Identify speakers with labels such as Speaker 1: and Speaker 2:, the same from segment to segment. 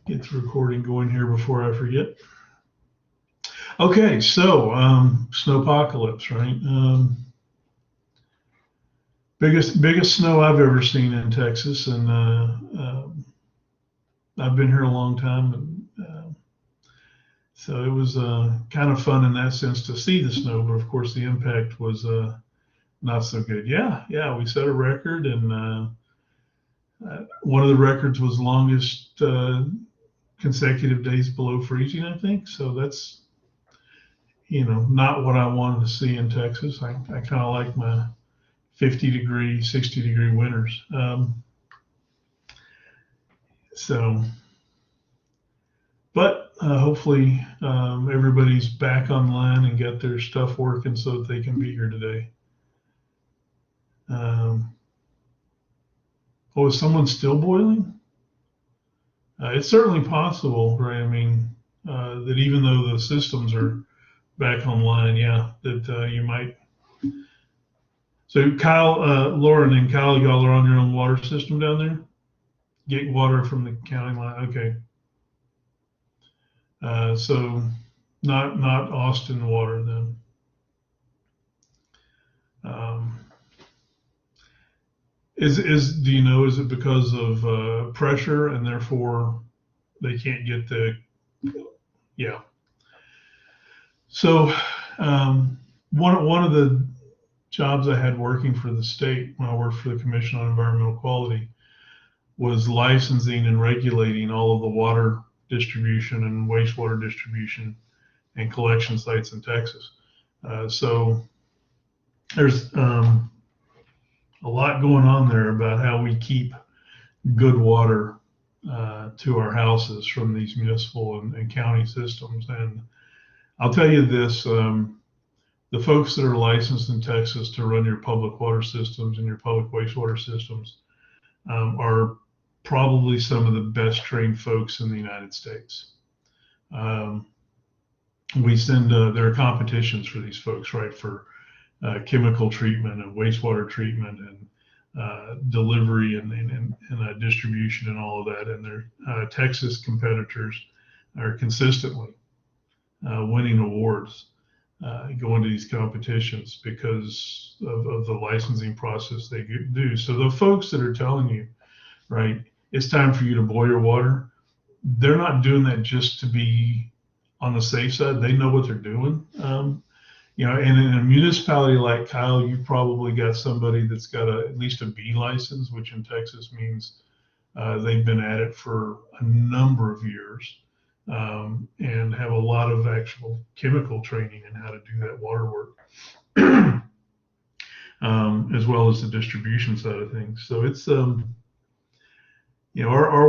Speaker 1: Get the recording going here before I forget. Okay, so snowpocalypse, right? Biggest snow I've ever seen in Texas, and I've been here a long time, and so it was kind of fun in that sense to see the snow. But of course, the impact was not so good. Yeah, we set a record, and one of the records was longest consecutive days below freezing, I think. So that's, not what I wanted to see in Texas. I kind of like my 50-degree, 60-degree winters. But hopefully everybody's back online and got their stuff working so that they can be here today. Is someone still boiling? It's certainly possible, right? I mean, that even though the systems are back online, that you might. So Kyle, Lauren and Kyle, y'all are on your own water system down there? Get water from the county line, okay. So not Austin water then. Do you know, is it because of pressure and therefore they can't get yeah. So one of the jobs I had working for the state when I worked for the Commission on Environmental Quality was licensing and regulating all of the water distribution and wastewater distribution and collection sites in Texas. So there's a lot going on there about how we keep good water to our houses from these municipal and county systems. And I'll tell you this, the folks that are licensed in Texas to run your public water systems and your public wastewater systems are probably some of the best trained folks in the United States. We send, there are competitions for these folks, right, for chemical treatment and wastewater treatment and delivery and distribution and all of that. And their Texas competitors are consistently winning awards going to these competitions because of the licensing process they do. So the folks that are telling you, right, it's time for you to boil your water, they're not doing that just to be on the safe side. They know what they're doing. And in a municipality like Kyle, you probably got somebody that's got at least a B license, which in Texas means they've been at it for a number of years and have a lot of actual chemical training in how to do that water work, as well as the distribution side of things. So it's, our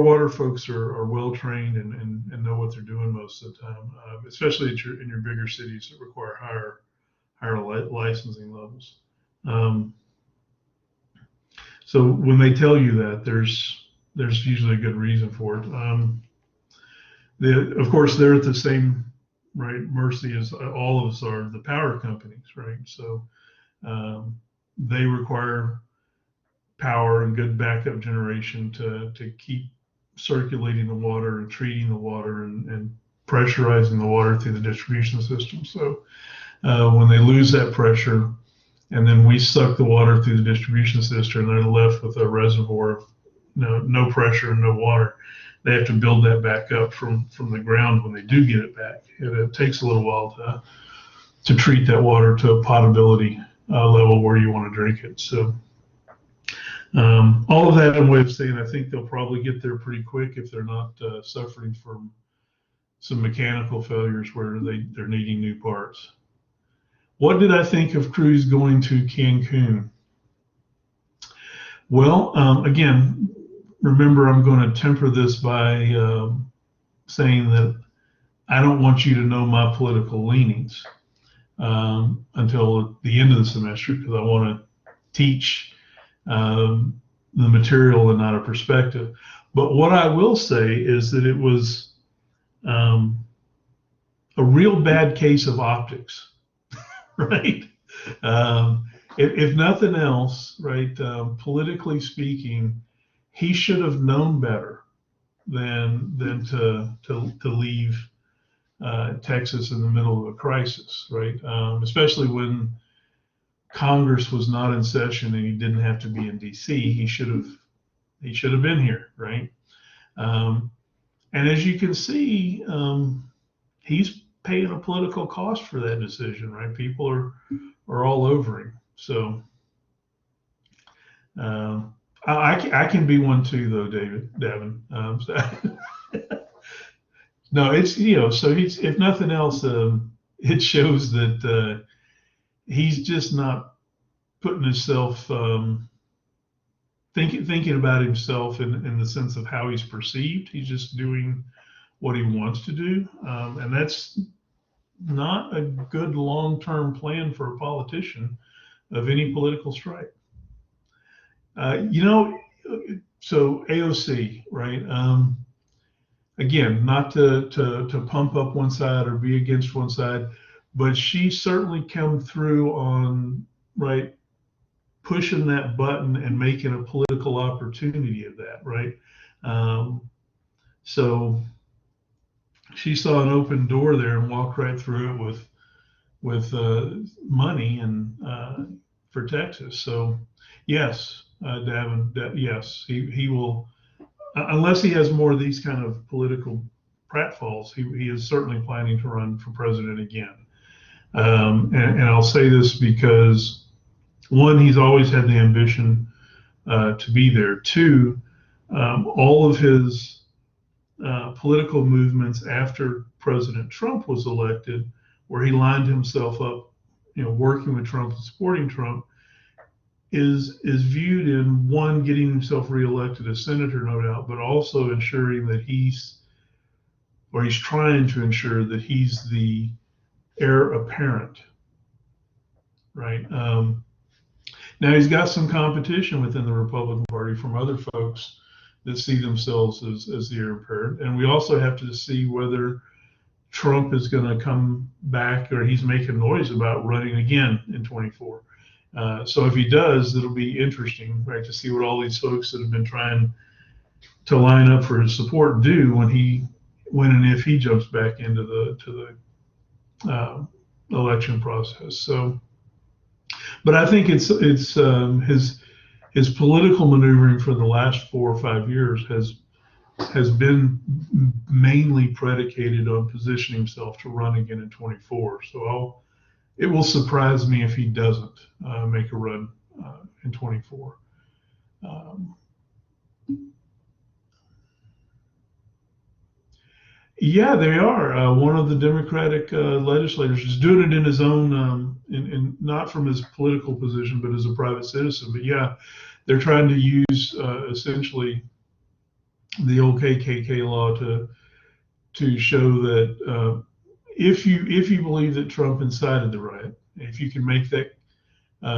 Speaker 1: water folks are well trained and know what they're doing most of the time, especially in your bigger cities that require higher licensing levels. So when they tell you that, there's usually a good reason for it. Of course, they're at the same mercy as all of us are, the power companies, right? So they require power and good backup generation to keep circulating the water and treating the water and pressurizing the water through the distribution system. So when they lose that pressure, and then we suck the water through the distribution system, and they're left with a reservoir of no pressure and no water, they have to build that back up from the ground when they do get it back. It takes a little while to treat that water to a potability level where you want to drink it. So all of that in a way of saying, I think they'll probably get there pretty quick if they're not suffering from some mechanical failures where they're needing new parts. What did I think of crews going to Cancun? Well, again, remember, I'm going to temper this by saying that I don't want you to know my political leanings until the end of the semester, because I want to teach the material and not a perspective. But what I will say is that it was a real bad case of optics, right? If nothing else, right, politically speaking, he should have known better than to leave Texas in the middle of a crisis, right? Especially when Congress was not in session and he didn't have to be in D.C. He should have been here, right? And as you can see, he's paying a political cost for that decision, right? People are all over him. So I can be one too, though, Davin. No, it's, so he's, if nothing else, it shows that he's just not putting himself, thinking about himself in the sense of how he's perceived. He's just doing what he wants to do. And that's not a good long-term plan for a politician of any political stripe. So AOC, right? Again, not to pump up one side or be against one side, but she certainly come through on, right, pushing that button and making a political opportunity of that, right? So she saw an open door there and walked right through it with money and for Texas. So yes, Davin, yes, he will. Unless he has more of these kind of political pratfalls, he is certainly planning to run for president again. And I'll say this because, one, he's always had the ambition to be there. Two, all of his political movements after President Trump was elected, where he lined himself up, working with Trump and supporting Trump, is viewed in, one, getting himself reelected as senator, no doubt, but also ensuring that he's trying to ensure that he's the heir apparent, right? Now he's got some competition within the Republican Party from other folks that see themselves as the heir apparent, and we also have to see whether Trump is going to come back, or he's making noise about running again in 24. So if he does, it'll be interesting, right, to see what all these folks that have been trying to line up for his support do when and if he jumps back into the election process. So, but I think it's his political maneuvering for the last 4 or 5 years has been mainly predicated on positioning himself to run again in 24. So it will surprise me if he doesn't make a run in 24. Yeah, they are. One of the Democratic legislators is doing it in his own, not from his political position, but as a private citizen. But yeah, they're trying to use essentially the old KKK law to show that if you believe that Trump incited the riot, if you can make that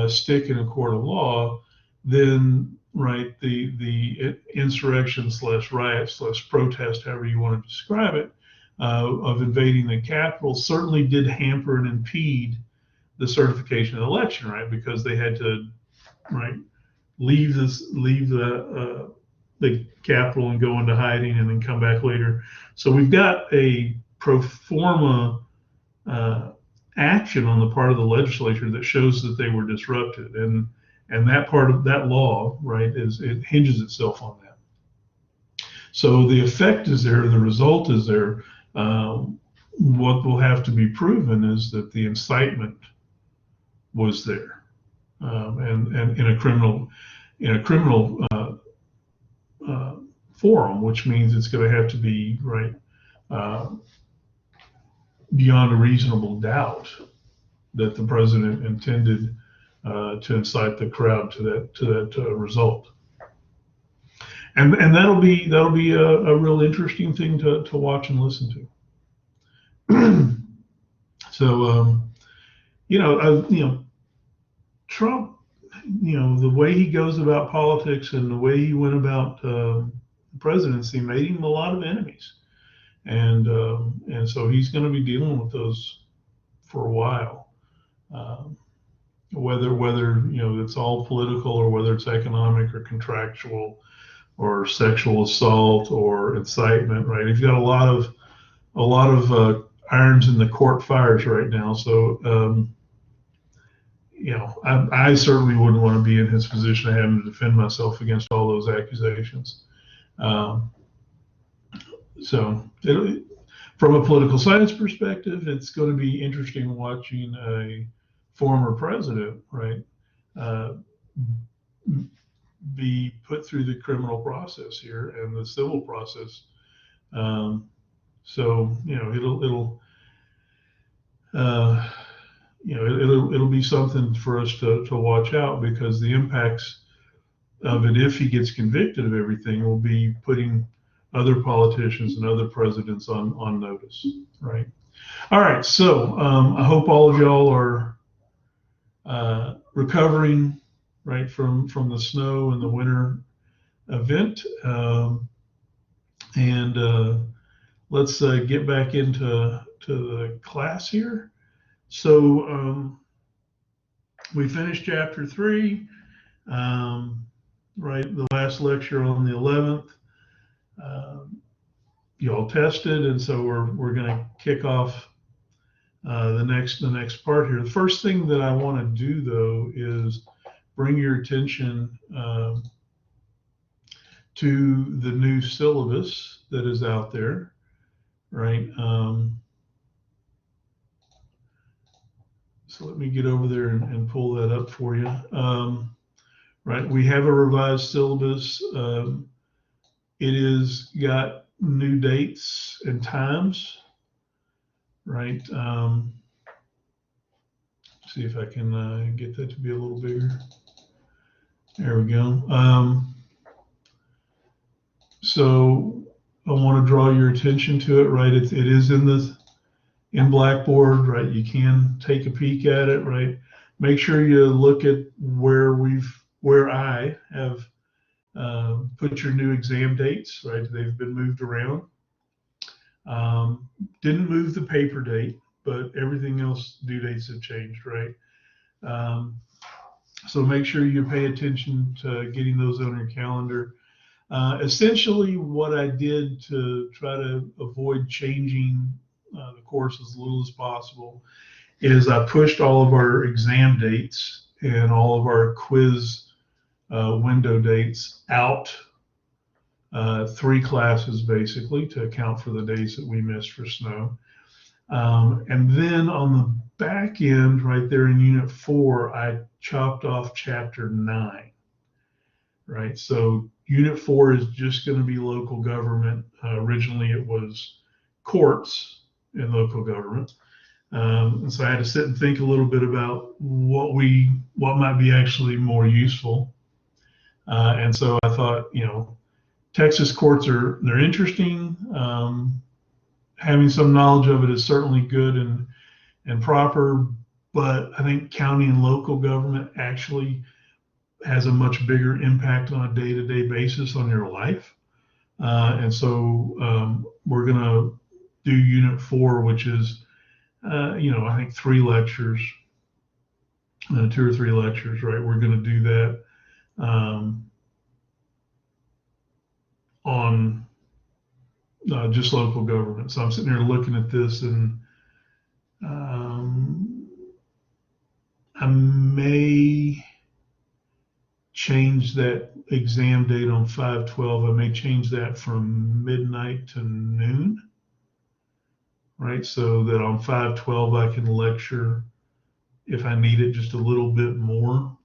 Speaker 1: stick in a court of law, then, right, the insurrection / riot / protest, however you want to describe it, of invading the Capitol certainly did hamper and impede the certification of the election, right? Because they had to, right, leave the Capitol and go into hiding and then come back later. So we've got a pro forma action on the part of the legislature that shows that they were disrupted, and that part of that law, right, it hinges itself on that. So the effect is there, the result is there. What will have to be proven is that the incitement was there, and in a criminal forum, which means it's going to have to be, right, beyond a reasonable doubt that the president intended to incite the crowd to that result. And that'll be a real interesting thing to watch and listen to. So Trump, the way he goes about politics and the way he went about the presidency made him a lot of enemies, and so he's going to be dealing with those for a while. Whether it's all political or whether it's economic or contractual, or sexual assault or incitement, right? You've got a lot of irons in the court fires right now. So, I certainly wouldn't want to be in his position of having to defend myself against all those accusations. Um, from a political science perspective, it's going to be interesting watching a former president, right, be put through the criminal process here and the civil process. It'll be something for us to watch out, because the impacts of it, if he gets convicted of everything, will be putting other politicians and other presidents on notice, right? All right, so I hope all of y'all are recovering, right, from the snow and the winter event, and let's get back into the class here. So we finished chapter 3, right? The last lecture on the 11th. You all tested, and so we're going to kick off the next part here. The first thing that I want to do, though, is bring your attention to the new syllabus that is out there, right? So let me get over there and pull that up for you. Right, we have a revised syllabus. It is got new dates and times, right? See if I can get that to be a little bigger. There we go. So I want to draw your attention to it, right? It is in Blackboard, right? You can take a peek at it, right? Make sure you look at where I have put your new exam dates, right? They've been moved around. Didn't move the paper date, but everything else, due dates have changed, right? So make sure you pay attention to getting those on your calendar. Essentially, what I did to try to avoid changing the course as little as possible is I pushed all of our exam dates and all of our quiz window dates out 3 classes, basically, to account for the days that we missed for snow. And then on the back end, right there in Unit 4, I chopped off Chapter 9, right? So Unit 4 is just going to be local government. Originally, it was courts and local government. And so I had to sit and think a little bit about what might be actually more useful. And so I thought, Texas courts they're interesting. Having some knowledge of it is certainly good and proper, but I think county and local government actually has a much bigger impact on a day-to-day basis on your life. And so we're going to do Unit 4, which is, I think 3 lectures, 2 or 3 lectures, right? We're going to do that on just local government. So I'm sitting here looking at this, and I may change that exam date on 5/12. I may change that from midnight to noon, right? So that on 5/12 I can lecture if I need it just a little bit more,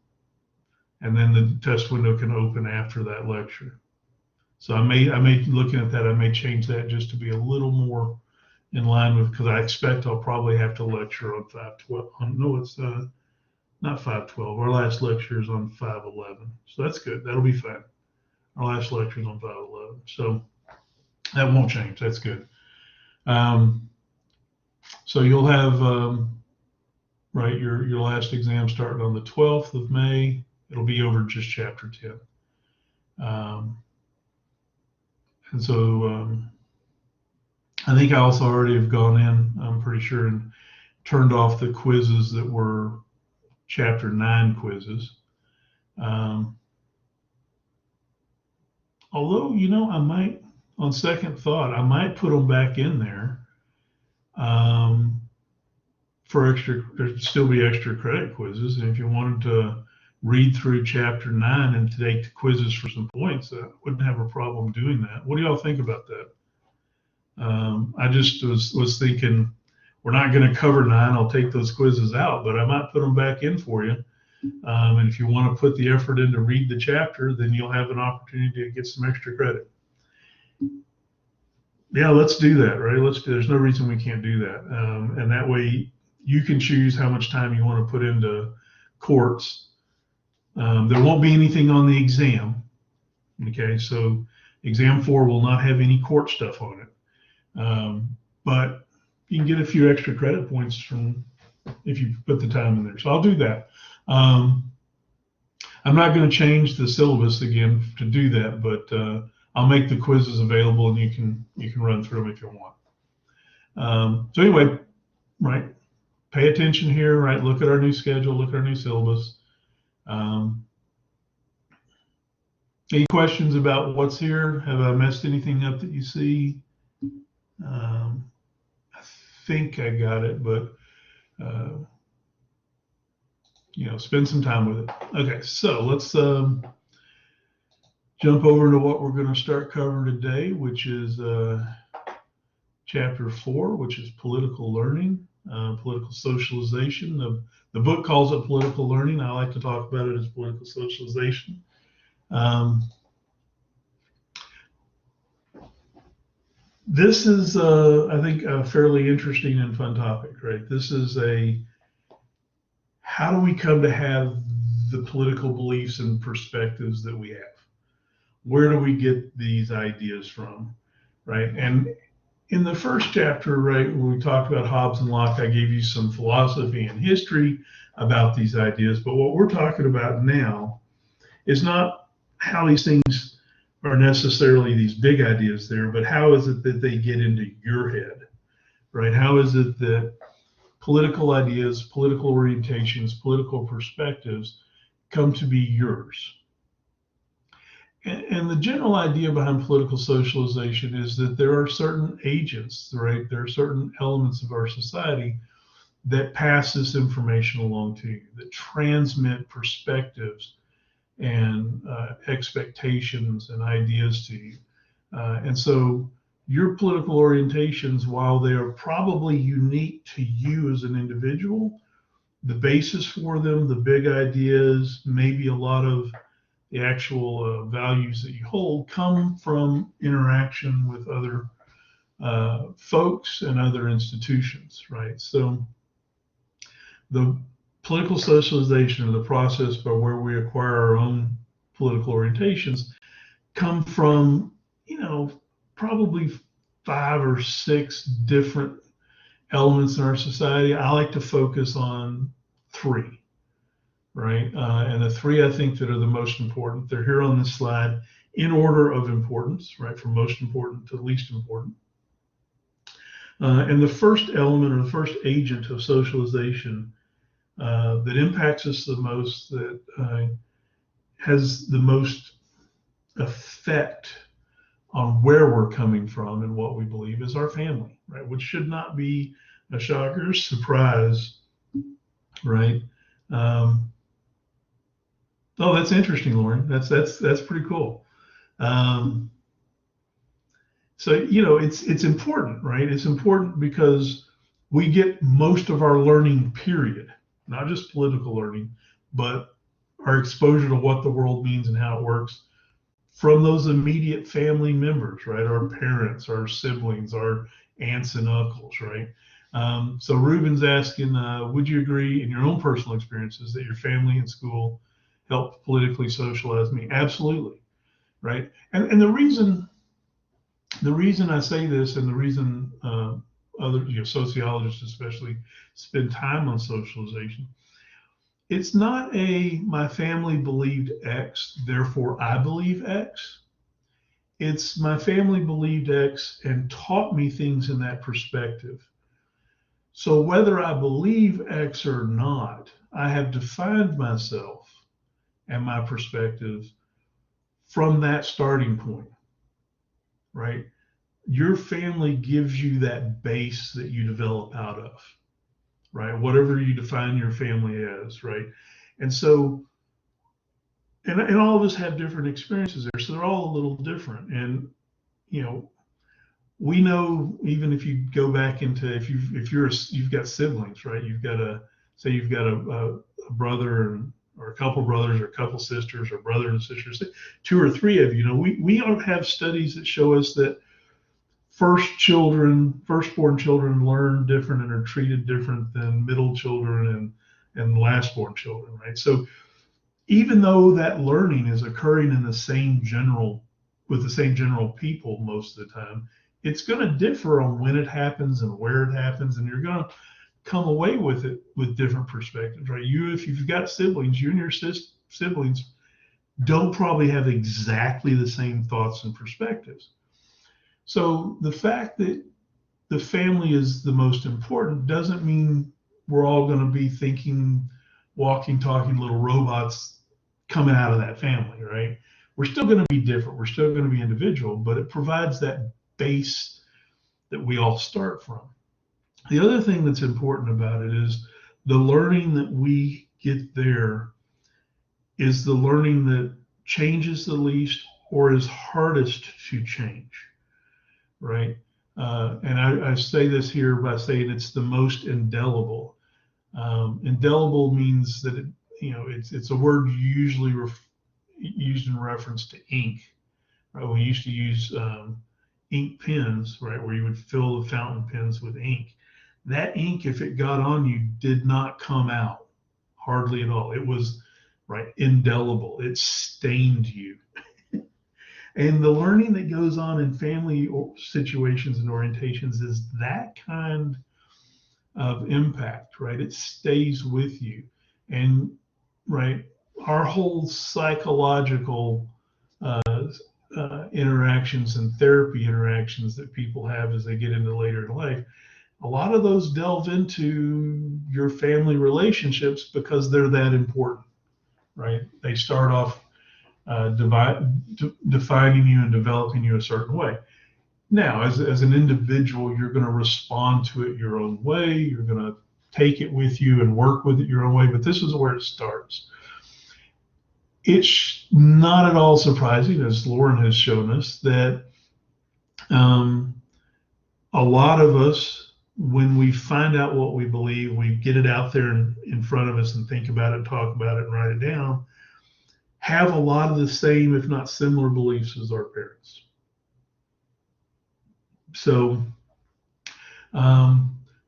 Speaker 1: and then the test window can open after that lecture. So I may looking at that, I may change that just to be a little more in line with, because I expect I'll probably have to lecture on 5/12. No, it's not 5/12. Our last lecture is on 5/11. So that's good. That'll be fine. Our last lecture is on 5/11. So that won't change. That's good. So you'll have right your last exam starting on the 12th of May. It'll be over just chapter 10. And so I think I also already have gone in, I'm pretty sure, and turned off the quizzes that were chapter 9 quizzes. Although, I might, on second thought, I might put them back in there for extra, there'd still be extra credit quizzes. And if you wanted to read through chapter 9 and take quizzes for some points, I wouldn't have a problem doing that. What do y'all think about that? I just was thinking, we're not going to cover 9. I'll take those quizzes out, but I might put them back in for you. And if you want to put the effort in to read the chapter, then you'll have an opportunity to get some extra credit. Yeah, let's do that, right? There's no reason we can't do that. And that way you can choose how much time you want to put into courts. There won't be anything on the exam. Okay, so exam 4 will not have any court stuff on it. But you can get a few extra credit points from if you put the time in there. So I'll do that. I'm not going to change the syllabus again to do that, but I'll make the quizzes available, and you can run through them if you want. So anyway, right, pay attention here, right? Look at our new schedule, look at our new syllabus. Any questions about what's here? Have I messed anything up that you see? I think I got it, but spend some time with it. Okay, so let's jump over to what we're going to start covering today, which is chapter 4, which is political learning, political socialization. The book calls it political learning. I like to talk about it as political socialization. This is, I think, a fairly interesting and fun topic, right? This is how do we come to have the political beliefs and perspectives that we have? Where do we get these ideas from, right? And in the first chapter, right, when we talked about Hobbes and Locke, I gave you some philosophy and history about these ideas. But what we're talking about now is not how these things are necessarily these big ideas there, but how is it that they get into your head, right? How is it that political ideas, political orientations, political perspectives come to be yours? And the general idea behind political socialization is that there are certain agents, right? There are certain elements of our society that pass this information along to you, that transmit perspectives and expectations and ideas to you. And so your political orientations, while they are probably unique to you as an individual, the basis for them, the big ideas, maybe a lot of the actual values that you hold come from interaction with other folks and other institutions, right? So the political socialization, or the process by where we acquire our own political orientations, come from, probably 5 or 6 different elements in our society. I like to focus on 3. Right? And the 3 I think that are the most important, they're here on this slide in order of importance, right? From most important to least important. And the first element, or the first agent of socialization that impacts us the most, that has the most effect on where we're coming from and what we believe, is our family, right? Which should not be a shocker or surprise, right? Oh, that's interesting, Lauren. That's pretty cool. So it's important, right? It's important because we get most of our learning, period, not just political learning, but our exposure to what the world means and how it works from those immediate family members, right? Our parents, our siblings, our aunts and uncles, right? So Ruben's asking, would you agree in your own personal experiences that your family and school helped politically socialize me? Absolutely, right? And the reason I say this, and the reason other sociologists especially spend time on socialization, it's not my family believed X, therefore I believe X. It's my family believed X and taught me things in that perspective. So whether I believe X or not, I have defined myself and my perspectives from that starting point, right? Your family gives you that base that you develop out of, right? Whatever you define your family as, right? And so, and all of us have different experiences there, so they're all a little different. And you know, we know, even if you go back into, you've got siblings, right? You've got a brother or a couple brothers or a couple sisters or brother and sisters, two or three of you. We have studies that show us that firstborn children learn different and are treated different than middle children and lastborn children, right? So even though that learning is occurring with the same general people most of the time, it's going to differ on when it happens and where it happens, and you're going to come away with it with different perspectives, right? If you've got siblings, you and your siblings don't probably have exactly the same thoughts and perspectives. So the fact that the family is the most important doesn't mean we're all going to be thinking, walking, talking little robots coming out of that family, right? We're still going to be different. We're still going to be individual, but it provides that base that we all start from. The other thing that's important about it is the learning that we get there is the learning that changes the least or is hardest to change, right? And I say this here by saying it's the most indelible. Indelible means that it's a word usually used in reference to ink. Right? We used to use ink pens, right, where you would fill the fountain pens with ink. That ink, if it got on you, did not come out hardly at all. It was indelible. It stained you. And the learning that goes on in family situations and orientations is that kind of impact, right? It stays with you. And our whole psychological interactions and therapy interactions that people have as they get into later in life, a lot of those delve into your family relationships because they're that important, right? They start off defining you and developing you a certain way. Now, as an individual, you're going to respond to it your own way. You're going to take it with you and work with it your own way. But this is where it starts. It's not at all surprising, as Lauren has shown us, that a lot of us, when we find out what we believe, we get it out there in front of us and think about it, talk about it, and write it down, have a lot of the same, if not similar, beliefs as our parents. So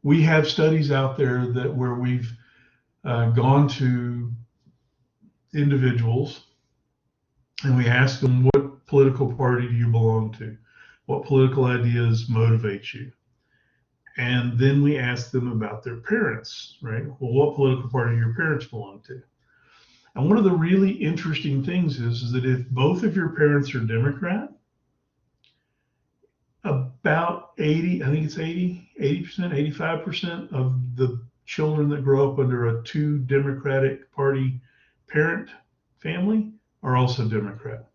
Speaker 1: we have studies out there where we've gone to individuals and we ask them, what political party do you belong to? What political ideas motivate you? And then we ask them about their parents, right? Well, what political party do your parents belong to? And one of the really interesting things is that if both of your parents are Democrat, about 80%, 85% of the children that grow up under a two Democratic Party parent family are also Democrat.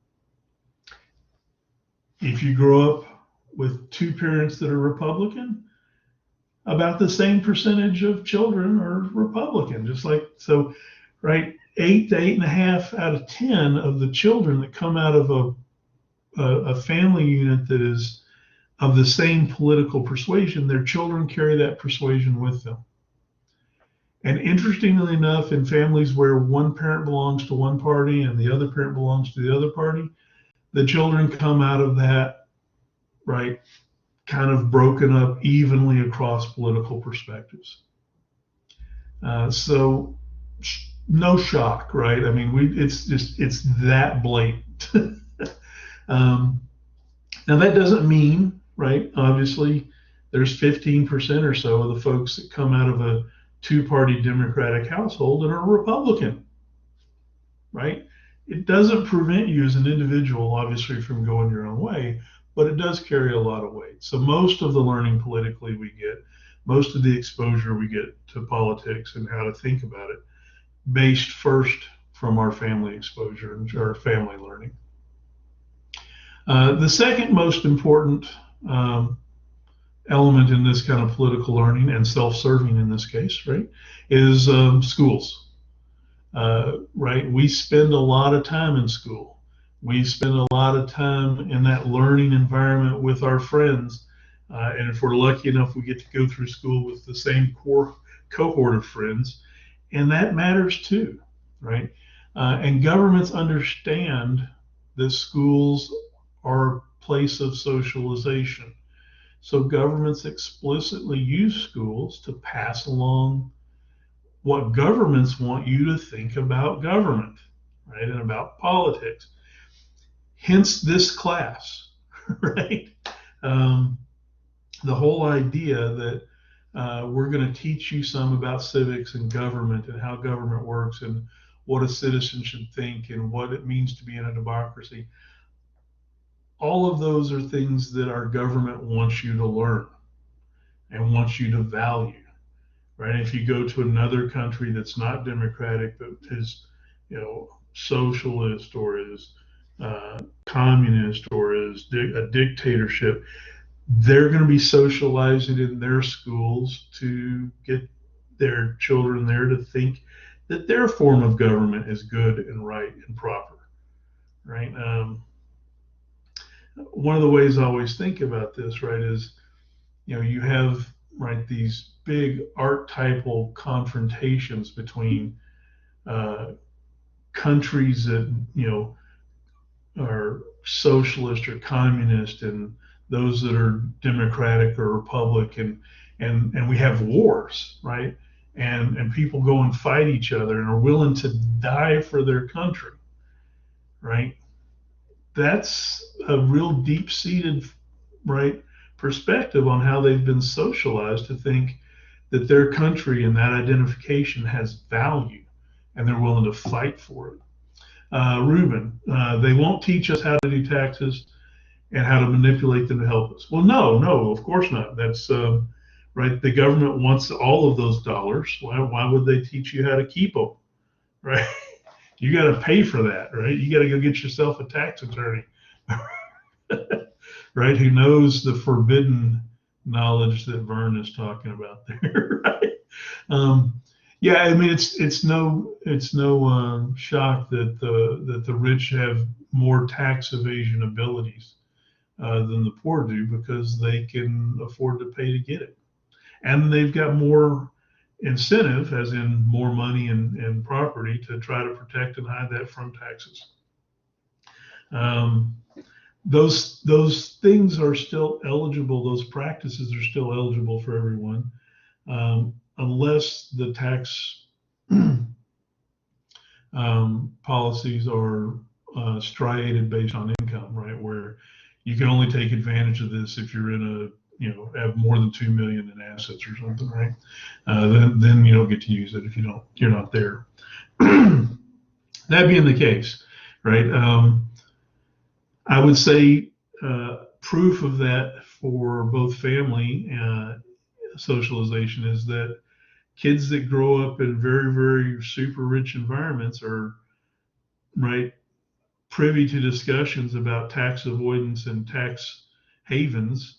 Speaker 1: If you grow up with two parents that are Republican, about the same percentage of children are Republican, right? 8 to 8.5 out of 10 of the children that come out of a family unit that is of the same political persuasion, their children carry that persuasion with them. And interestingly enough, in families where one parent belongs to one party and the other parent belongs to the other party, the children come out of that, right, kind of broken up evenly across political perspectives. So no shock, right? I mean, it's that blatant. Now that doesn't mean, right, obviously there's 15% or so of the folks that come out of a two-party Democratic household and are Republican, right? It doesn't prevent you as an individual, obviously, from going your own way, but it does carry a lot of weight. So most of the learning politically we get, most of the exposure we get to politics and how to think about it, based first from our family exposure and our family learning. The second most important element in this kind of political learning, and self-serving in this case, right, is schools. Right? We spend a lot of time in school. We spend a lot of time in that learning environment with our friends. And if we're lucky enough, we get to go through school with the same core cohort of friends. And that matters too, right? And governments understand that schools are a place of socialization. So governments explicitly use schools to pass along what governments want you to think about government, right, and about politics. Hence this class, right? The whole idea that we're going to teach you some about civics and government and how government works and what a citizen should think and what it means to be in a democracy. All of those are things that our government wants you to learn and wants you to value. Right? If you go to another country that's not democratic, but is, socialist or is communist or is a dictatorship, they're going to be socializing in their schools to get their children there to think that their form of government is good and right and proper. Right? One of the ways I always think about this, right, is you have right these big archetypal confrontations between countries that are socialist or communist and those that are democratic or republican, and we have wars, right, and people go and fight each other and are willing to die for their country, right? That's a real deep-seated, right, perspective on how they've been socialized to think that their country and that identification has value, and they're willing to fight for it. Ruben, they won't teach us how to do taxes and how to manipulate them to help us. Well, no, of course not. That's right. The government wants all of those dollars. Why would they teach you how to keep them, right? You got to pay for that, right? You got to go get yourself a tax attorney. Right, who knows the forbidden knowledge that Vern is talking about there, right? Yeah, I mean it's no shock that the rich have more tax evasion abilities than the poor do, because they can afford to pay to get it, and they've got more incentive, as in more money and property, to try to protect and hide that from taxes. Those things are still eligible. Those practices are still eligible for everyone, unless the tax policies are striated based on income, right? Where you can only take advantage of this if you're in have more than 2 million in assets or something, right? Then you don't get to use it if you're not there. That being the case, right? I would say proof of that for both family socialization is that kids that grow up in very, very super rich environments are, right, privy to discussions about tax avoidance and tax havens,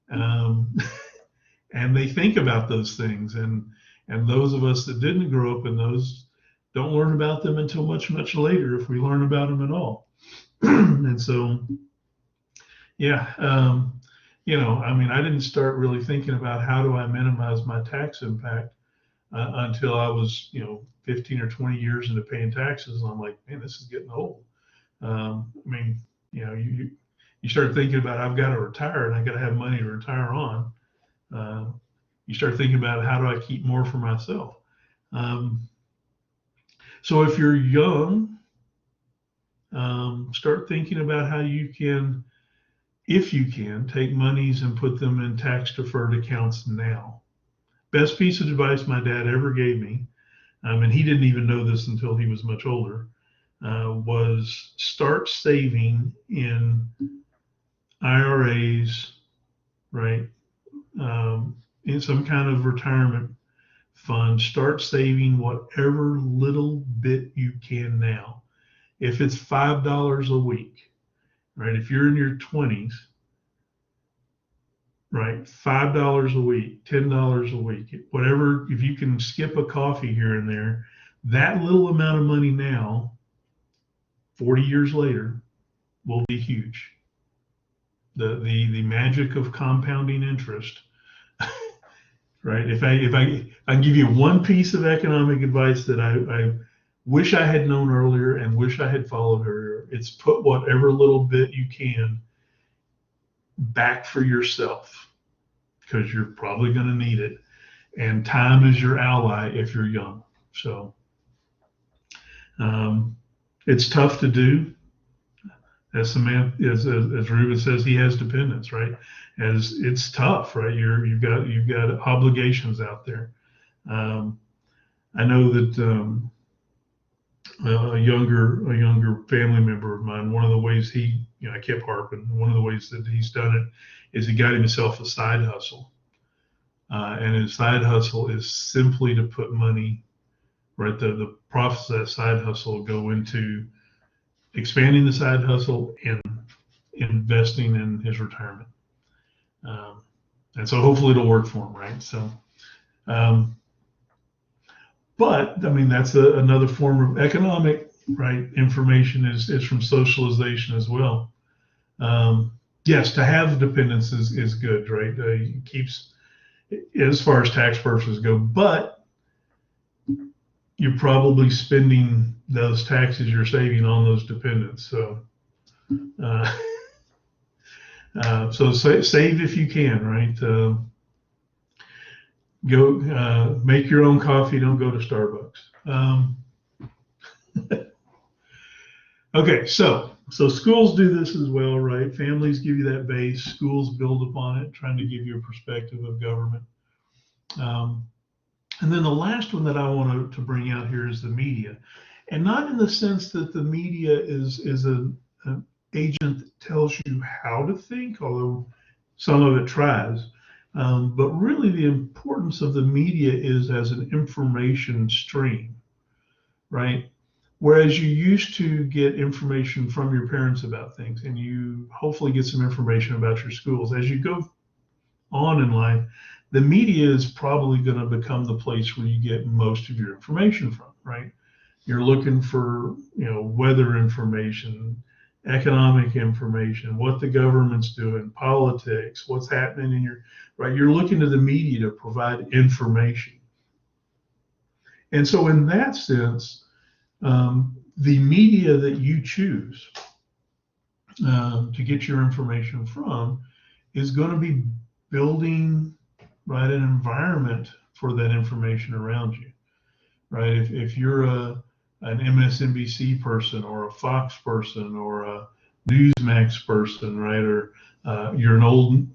Speaker 1: and they think about those things. And those of us that didn't grow up in those don't learn about them until much, much later, if we learn about them at all. And so, yeah, I mean, I didn't start really thinking about how do I minimize my tax impact until I was, 15 or 20 years into paying taxes. And I'm like, man, this is getting old. I mean, you start thinking about, I've got to retire and I got to have money to retire on. You start thinking about, how do I keep more for myself? So if you're young, start thinking about how you can, if you can, take monies and put them in tax deferred accounts now. Best piece of advice my dad ever gave me, and he didn't even know this until he was much older, was start saving in IRAs, right? In some kind of retirement fund. Start saving whatever little bit you can now. If it's $5 a week, right? If you're in your 20s, right, $5 a week, $10 a week, whatever, if you can skip a coffee here and there, that little amount of money now, 40 years later, will be huge. The magic of compounding interest, right? If I give you one piece of economic advice that I wish I had known earlier and wish I had followed earlier, it's put whatever little bit you can back for yourself, because you're probably going to need it. And time is your ally if you're young. So it's tough to do. As Ruben says, he has dependents, right? As it's tough, right? You've got obligations out there. I know that a younger family member of mine, one of the ways I kept harping, one of the ways that he's done it is he got himself a side hustle. And his side hustle is simply to put money, right? The profits of that side hustle go into expanding the side hustle and investing in his retirement. And so hopefully it'll work for him, right? So, but I mean, that's another form of economic, right? Information is from socialization as well. Yes, to have dependence is good, right? It keeps, as far as tax purposes go, but you're probably spending those taxes you're saving on those dependents. So, so save if you can, right? Go make your own coffee. Don't go to Starbucks. Okay, so schools do this as well, right? Families give you that base. Schools build upon it, trying to give you a perspective of government. And then the last one that I want to bring out here is the media, and not in the sense that the media is an agent that tells you how to think, although some of it tries. But really the importance of the media is as an information stream, right? Whereas you used to get information from your parents about things, and you hopefully get some information about your schools. As you go on in life, the media is probably going to become the place where you get most of your information from, right? You're looking for, weather information, economic information, what the government's doing, politics, what's happening in right? You're looking to the media to provide information. And so in that sense, the media that you choose to get your information from is going to be building, right, an environment for that information around you, right? If you're an MSNBC person or a Fox person or a Newsmax person, right, or you're an old,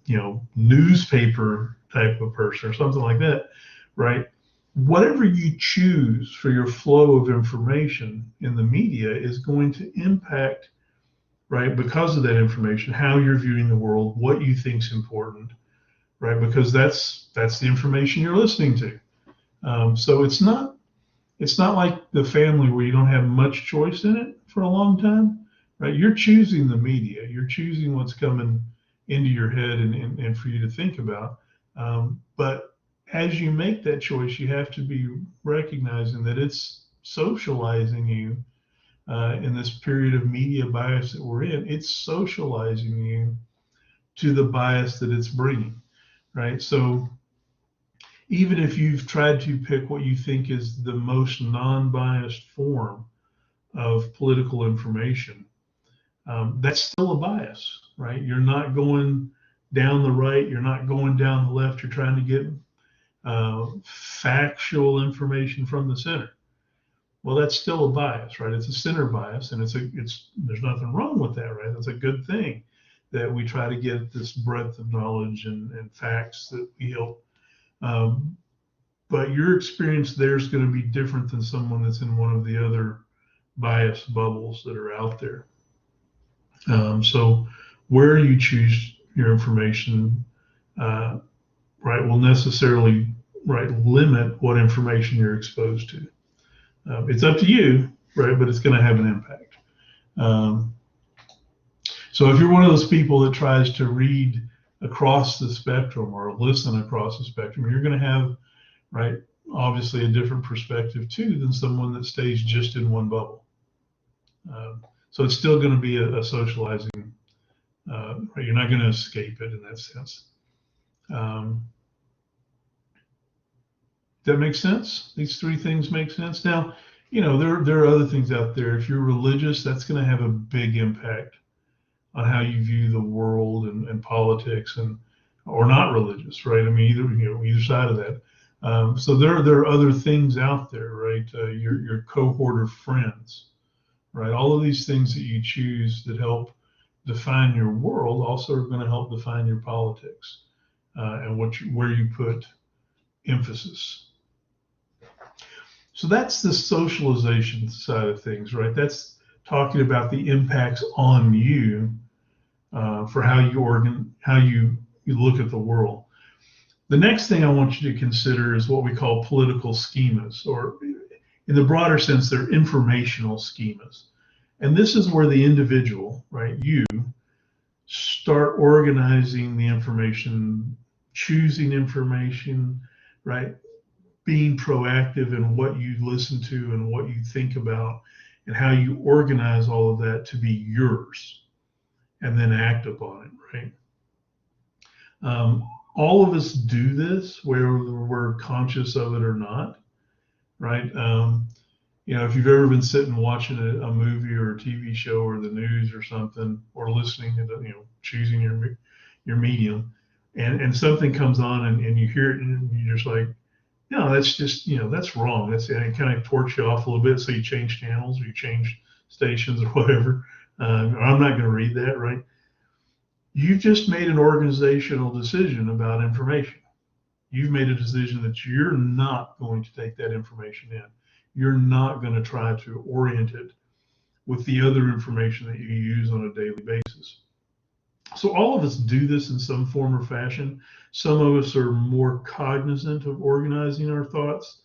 Speaker 1: newspaper type of person or something like that, right? Whatever you choose for your flow of information in the media is going to impact, right, because of that information, how you're viewing the world, what you think's important, right? Because that's the information you're listening to. So it's not like the family where you don't have much choice in it for a long time, right? You're choosing the media. You're choosing what's coming into your head and for you to think about. But as you make that choice, you have to be recognizing that it's socializing you in this period of media bias that we're in. It's socializing you to the bias that it's bringing, right? So even if you've tried to pick what you think is the most non-biased form of political information, that's still a bias, right? You're not going down the right, you're not going down the left, you're trying to get factual information from the center. Well, that's still a bias, right? It's a center bias, and there's nothing wrong with that, right? That's a good thing that we try to get this breadth of knowledge and facts that we help. But your experience there is going to be different than someone that's in one of the other bias bubbles that are out there. So where you choose your information, right, will necessarily, right, limit what information you're exposed to. It's up to you, right, but it's going to have an impact. So if you're one of those people that tries to read across the spectrum or listen across the spectrum, you're going to have, right, obviously a different perspective too than someone that stays just in one bubble. So it's still going to be a socializing. Right? You're not going to escape it in that sense. That makes sense? These three things make sense. Now, there are other things out there. If you're religious, that's going to have a big impact on how you view the world and politics, or not religious, right? I mean, either side of that. So there are other things out there, right? Your cohort of friends, right? All of these things that you choose that help define your world also are going to help define your politics and where you put emphasis. So that's the socialization side of things, right? That's talking about the impacts on you for how you look at the world. The next thing I want you to consider is what we call political schemas, or in the broader sense, they're informational schemas. And this is where the individual, right, you start organizing the information, choosing information, right, being proactive in what you listen to and what you think about and how you organize all of that to be yours and then act upon it, right? All of us do this, whether we're conscious of it or not, right? If you've ever been sitting watching a movie or a TV show or the news or something, or listening to, choosing your medium, and something comes on and you hear it and you're just like, no, that's just, that's wrong. And it kind of torques you off a little bit. So you change channels or you change stations or whatever. Or I'm not going to read that, right? You've just made an organizational decision about information. You've made a decision that you're not going to take that information in. You're not going to try to orient it with the other information that you use on a daily basis. So all of us do this in some form or fashion. Some of us are more cognizant of organizing our thoughts.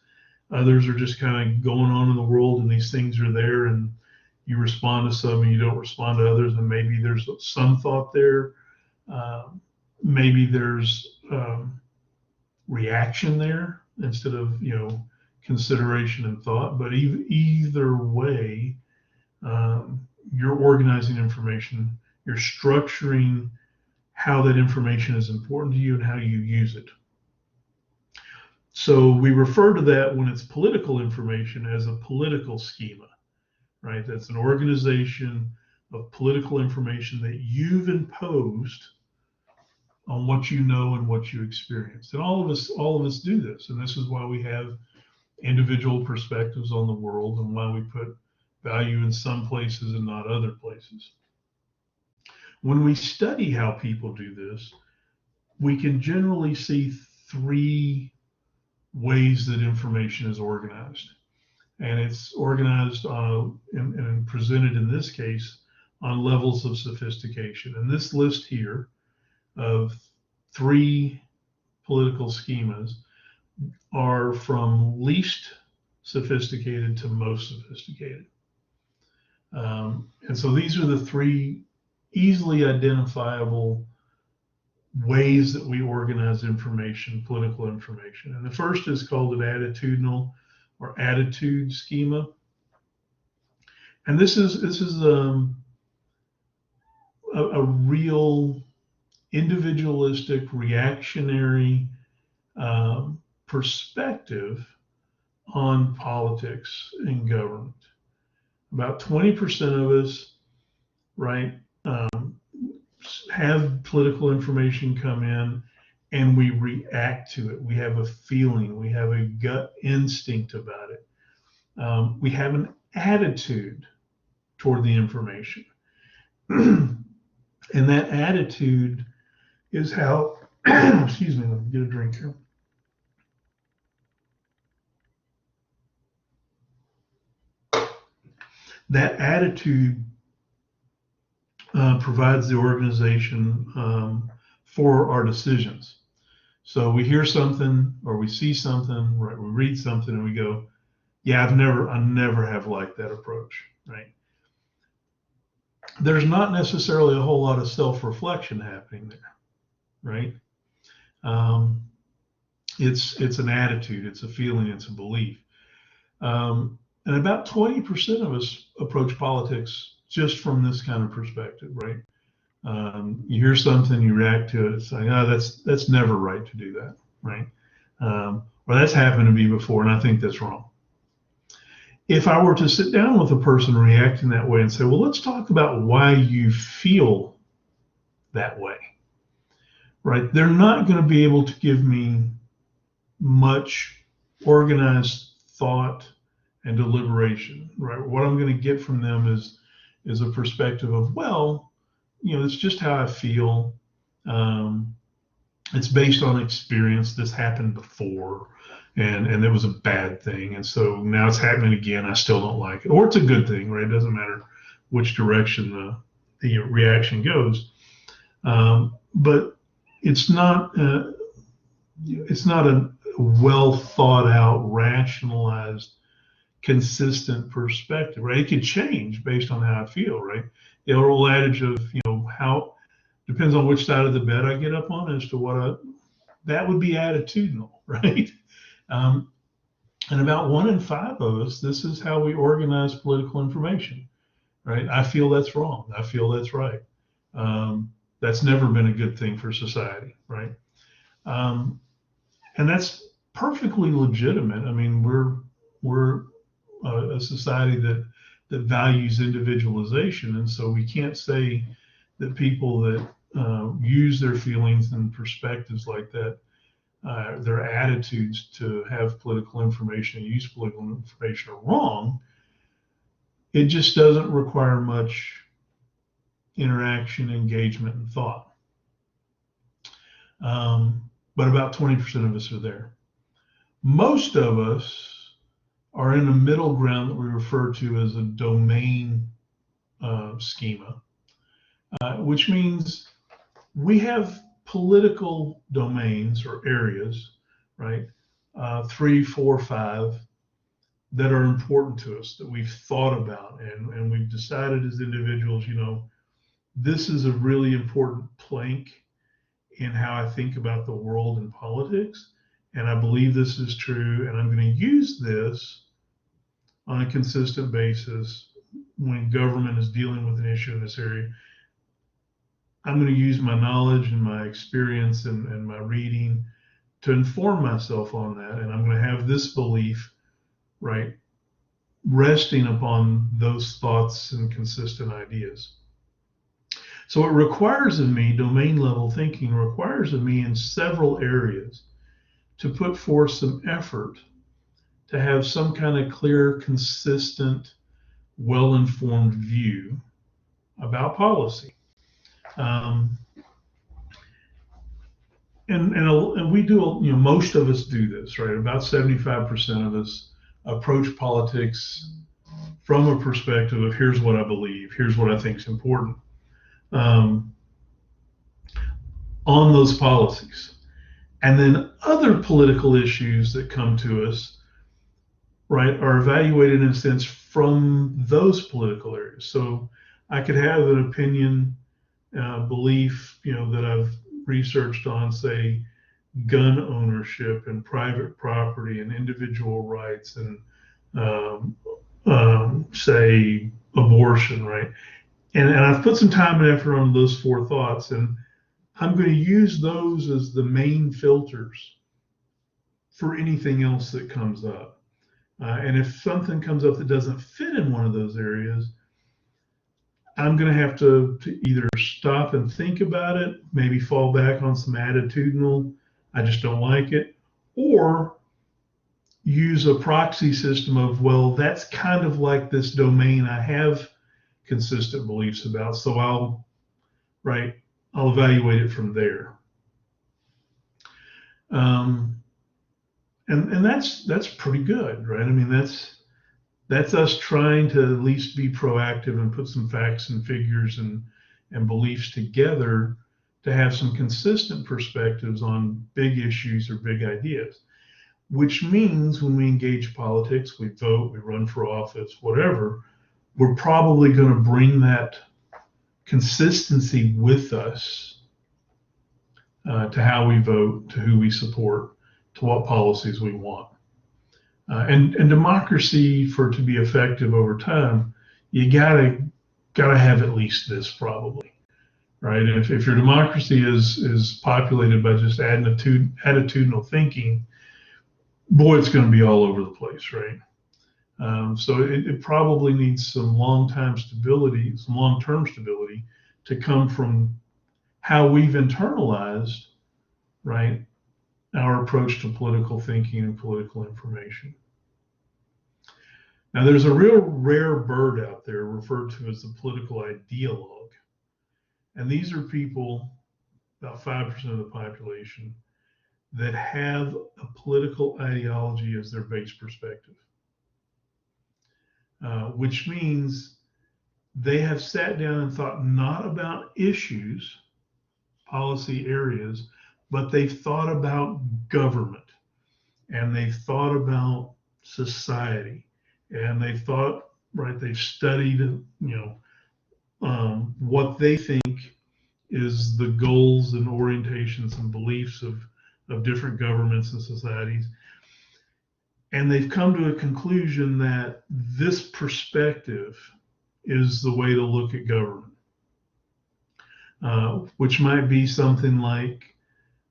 Speaker 1: Others are just kind of going on in the world and these things are there and you respond to some and you don't respond to others. And maybe there's some thought there. Maybe there's reaction there instead of, consideration and thought. But either way, you're organizing information. You're structuring how that information is important to you and how you use it. So we refer to that when it's political information as a political schema, right? That's an organization of political information that you've imposed on what you know and what you experience. And all of us do this. And this is why we have individual perspectives on the world and why we put value in some places and not other places. When we study how people do this, we can generally see three ways that information is organized. And it's organized and presented in this case on levels of sophistication. And this list here of three political schemas are from least sophisticated to most sophisticated. And so these are the three easily identifiable ways that we organize information, political information. And the first is called an attitudinal or attitude schema. And this is a real individualistic, reactionary perspective on politics and government. About 20% of us, right, have political information come in and we react to it. We have a feeling, we have a gut instinct about it. We have an attitude toward the information. And that attitude is how, excuse me, let me get a drink here. That attitude provides the organization for our decisions. So we hear something or we see something, right? We read something and we go, yeah, I never have liked that approach, right? there's not necessarily a whole lot of self-reflection happening there, right? Um, it's an attitude, it's a feeling, it's a belief. And about 20% of us approach politics just from this kind of perspective, right? You hear something, you react to it, it's like, oh, that's never right to do that, right? Or that's happened to me before, and I think that's wrong. If I were to sit down with a person reacting that way and say, well, let's talk about why you feel that way, right? They're not going to be able to give me much organized thought and deliberation, right? What I'm going to get from them is a perspective of, well, it's just how I feel. It's based on experience. This happened before, and it was a bad thing, and so now it's happening again. I still don't like it, or it's a good thing, right? It doesn't matter which direction the reaction goes, but it's not a well thought out, rationalized, consistent perspective, right? It could change based on how I feel, right? The old adage of, how depends on which side of the bed I get up on as to that would be attitudinal, right? And about 1 in 5 of us, this is how we organize political information, right? I feel that's wrong. I feel that's right. That's never been a good thing for society, right? And that's perfectly legitimate. I mean, we're a society that values individualization, and so we can't say that people that use their feelings and perspectives like that, their attitudes to have political information and use political information are wrong. It just doesn't require much interaction, engagement, and thought. But about 20% of us are there. Most of us are in a middle ground that we refer to as a domain schema, which means we have political domains or areas, right? 3, 4, 5 that are important to us, that we've thought about, and we've decided as individuals, this is a really important plank in how I think about the world and politics, and I believe this is true, and I'm going to use this on a consistent basis when government is dealing with an issue in this area. I'm going to use my knowledge and my experience and my reading to inform myself on that, and I'm going to have this belief, right, resting upon those thoughts and consistent ideas. So it requires of me, domain level thinking requires of me in several areas to put forth some effort to have some kind of clear, consistent, well-informed view about policy. And we do, most of us do this, right? About 75% of us approach politics from a perspective of here's what I believe, here's what I think is important on those policies. And then other political issues that come to us, right, are evaluated in a sense from those political areas. So I could have an opinion, belief, that I've researched on, say, gun ownership and private property and individual rights and, say, abortion, right? And I've put some time and effort on those 4 thoughts, and I'm going to use those as the main filters for anything else that comes up. And if something comes up that doesn't fit in one of those areas, I'm going to have to either stop and think about it, maybe fall back on some attitudinal, I just don't like it, or use a proxy system of, well, that's kind of like this domain I have consistent beliefs about, so I'll evaluate it from there. And that's pretty good, right? I mean, that's us trying to at least be proactive and put some facts and figures and beliefs together to have some consistent perspectives on big issues or big ideas, which means when we engage politics, we vote, we run for office, whatever, we're probably going to bring that consistency with us to how we vote, to who we support, to what policies we want. And democracy, for it to be effective over time, you gotta have at least this, probably, right? If your democracy is populated by just attitudinal thinking, boy, it's going to be all over the place, right? So it probably needs some long-term stability to come from how we've internalized, right, our approach to political thinking and political information. Now, there's a real rare bird out there referred to as the political ideologue. And these are people, about 5% of the population, that have a political ideology as their base perspective, which means they have sat down and thought not about issues, policy areas, but they've thought about government, and they've thought about society, and they've thought, right, they've studied, what they think is the goals and orientations and beliefs of different governments and societies. And they've come to a conclusion that this perspective is the way to look at government, which might be something like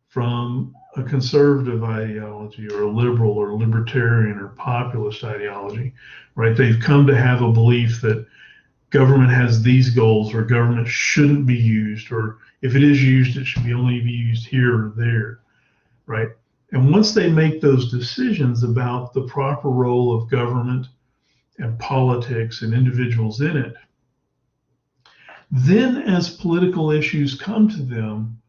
Speaker 1: from a conservative ideology or a liberal or libertarian or populist ideology, right? They've come to have a belief that government has these goals, or government shouldn't be used, or if it is used, it should only be used here or there, right? And once they make those decisions about the proper role of government and politics and individuals in it, then as political issues come to them,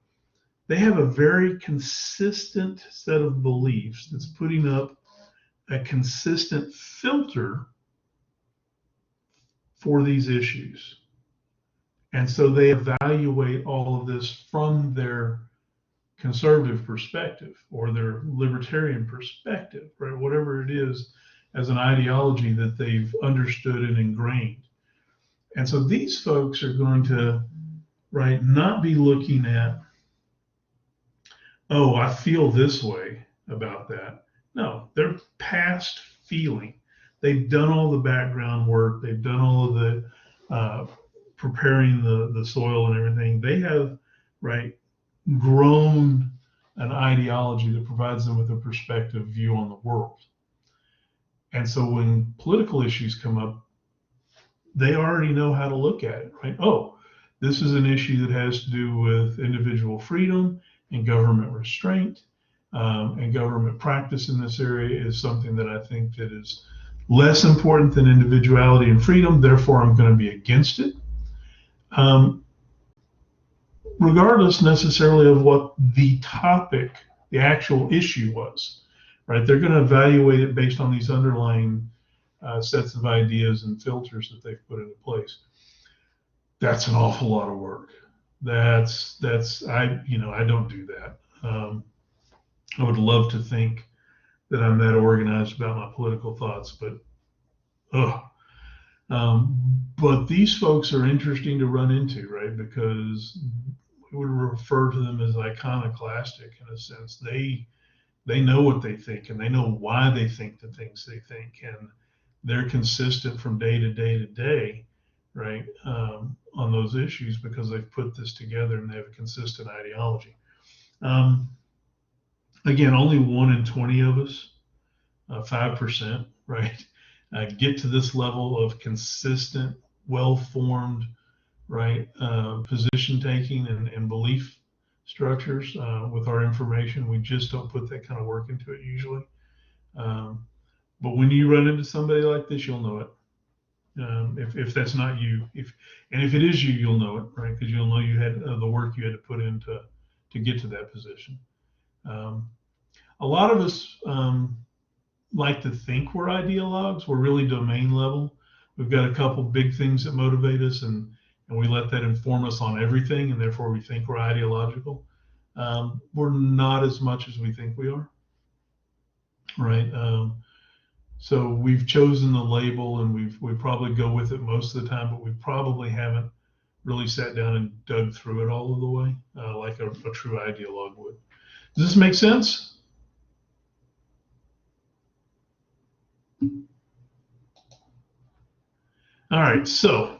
Speaker 1: they have a very consistent set of beliefs that's putting up a consistent filter for these issues. And so they evaluate all of this from their conservative perspective or their libertarian perspective, right? Whatever it is, as an ideology that they've understood and ingrained. And so these folks are going to, right, not be looking at, oh, I feel this way about that. No, they're past feeling. They've done all the background work. They've done all of the preparing the soil and everything. They have, right, grown an ideology that provides them with a perspective view on the world. And so when political issues come up, they already know how to look at it, right? Oh, this is an issue that has to do with individual freedom and government restraint, and government practice in this area is something that I think that is less important than individuality and freedom. Therefore, I'm going to be against it. Regardless necessarily of what the topic, the actual issue was, right? They're going to evaluate it based on these underlying sets of ideas and filters that they've put into place. That's an awful lot of work. I don't do that. I would love to think that I'm that organized about my political thoughts, but these folks are interesting to run into, right? Because we would refer to them as iconoclastic in a sense. They know what they think, and they know why they think the things they think, and they're consistent from day to day to day, right, on those issues because they've put this together and they have a consistent ideology. Again, only 1 in 20 of us, 5%, right, get to this level of consistent, well-formed, right, position taking and belief structures with our information. We just don't put that kind of work into it usually. But when you run into somebody like this, you'll know it. If that's not you, if it is you, you'll know it, right? Because you'll know you had the work you had to put in to get to that position. A lot of us like to think we're ideologues. We're really domain level. We've got a couple big things that motivate us, and we let that inform us on everything, and therefore we think we're ideological. We're not as much as we think we are, right? So we've chosen the label, and we probably go with it most of the time, but we probably haven't really sat down and dug through it all of the way, like a true ideologue would. Does this make sense? All right, so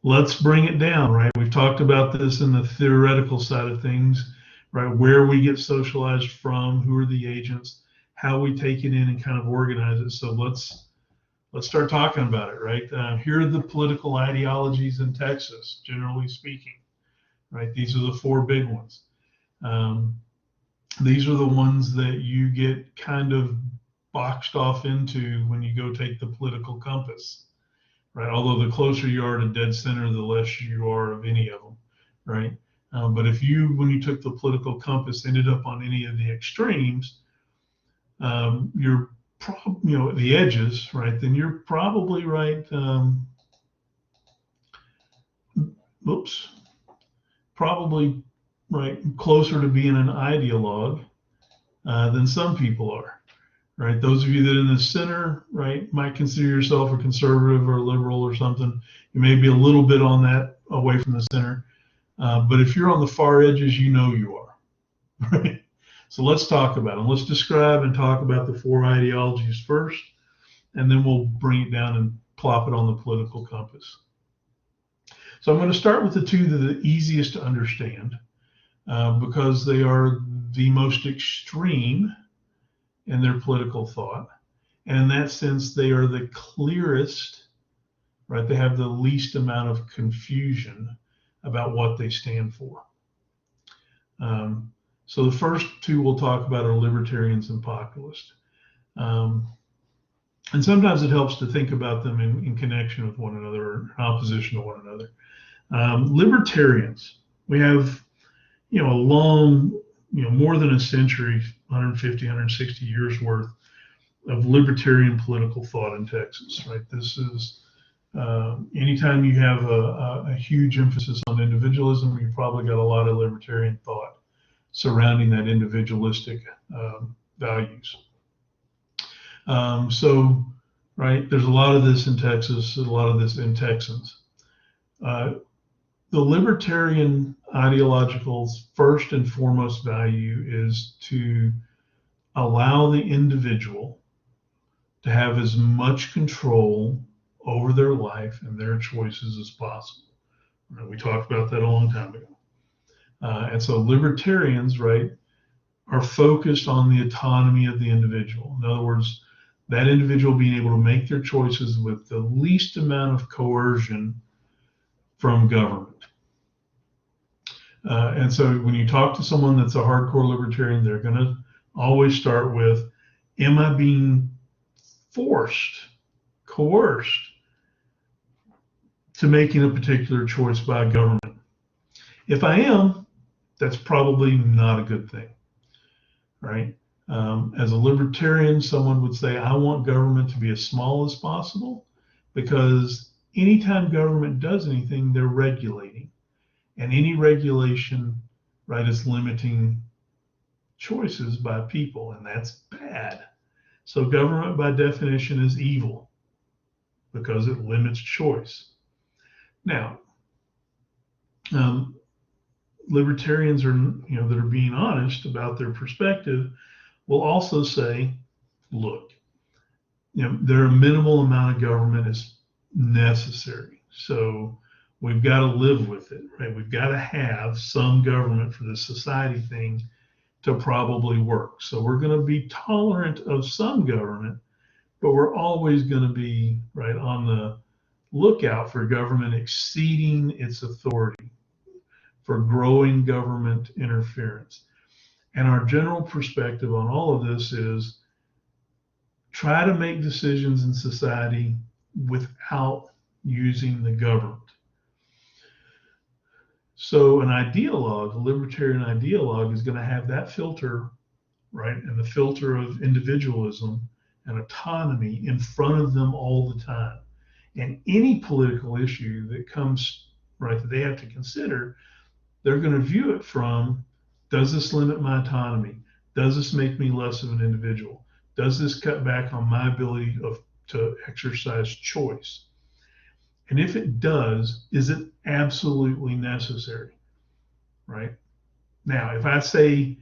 Speaker 1: let's bring it down, right? We've talked about this in the theoretical side of things, right? Where we get socialized from, who are the agents, how we take it in and kind of organize it. So let's start talking about it, right? Here are the political ideologies in Texas, generally speaking, right? These are the four big ones. These are the ones that you get kind of boxed off into when you go take the political compass, right? Although the closer you are to dead center, the less you are of any of them, right? But if you, when you took the political compass, ended up on any of the extremes, you're at the edges, right? Then you're probably right. Probably right closer to being an ideologue than some people are. Right, those of you that are in the center, right, might consider yourself a conservative or a liberal or something. You may be a little bit on that away from the center, but if you're on the far edges, you know you are. Right. So let's talk about them. Let's describe and talk about the four ideologies first, and then we'll bring it down and plop it on the political compass. So I'm going to start with the two that are the easiest to understand because they are the most extreme in their political thought. And in that sense, they are the clearest, right? They have the least amount of confusion about what they stand for. So the first two we'll talk about are libertarians and populists. And sometimes it helps to think about them in connection with one another or in opposition to one another. Libertarians, we have, a long, more than a century, 150, 160 years worth of libertarian political thought in Texas, right? This is, anytime you have a huge emphasis on individualism, you've probably got a lot of libertarian thought surrounding that individualistic values. So, right, there's a lot of this in Texas, a lot of this in Texans. The libertarian ideological first and foremost value is to allow the individual to have as much control over their life and their choices as possible. Right? We talked about that a long time ago. And so libertarians, right, are focused on the autonomy of the individual. In other words, that individual being able to make their choices with the least amount of coercion from government. And so when you talk to someone that's a hardcore libertarian, they're going to always start with, am I being forced, coerced to making a particular choice by government? If I am, that's probably not a good thing, right? As a libertarian, someone would say, I want government to be as small as possible because anytime government does anything, they're regulating. And any regulation, right, is limiting choices by people, and that's bad. So government, by definition, is evil because it limits choice. Now, libertarians are, that are being honest about their perspective, will also say, look, there are a minimal amount of government is necessary. So we've got to live with it, right? We've got to have some government for the society thing to probably work. So we're going to be tolerant of some government, but we're always going to be right on the lookout for government exceeding its authority, for growing government interference. And our general perspective on all of this is try to make decisions in society without using the government. So an ideologue, a libertarian ideologue, is going to have that filter, right, and the filter of individualism and autonomy in front of them all the time. And any political issue that comes, right, that they have to consider, they're going to view it from, does this limit my autonomy? Does this make me less of an individual? Does this cut back on my ability to exercise choice? And if it does, is it absolutely necessary, right? Now, if I say,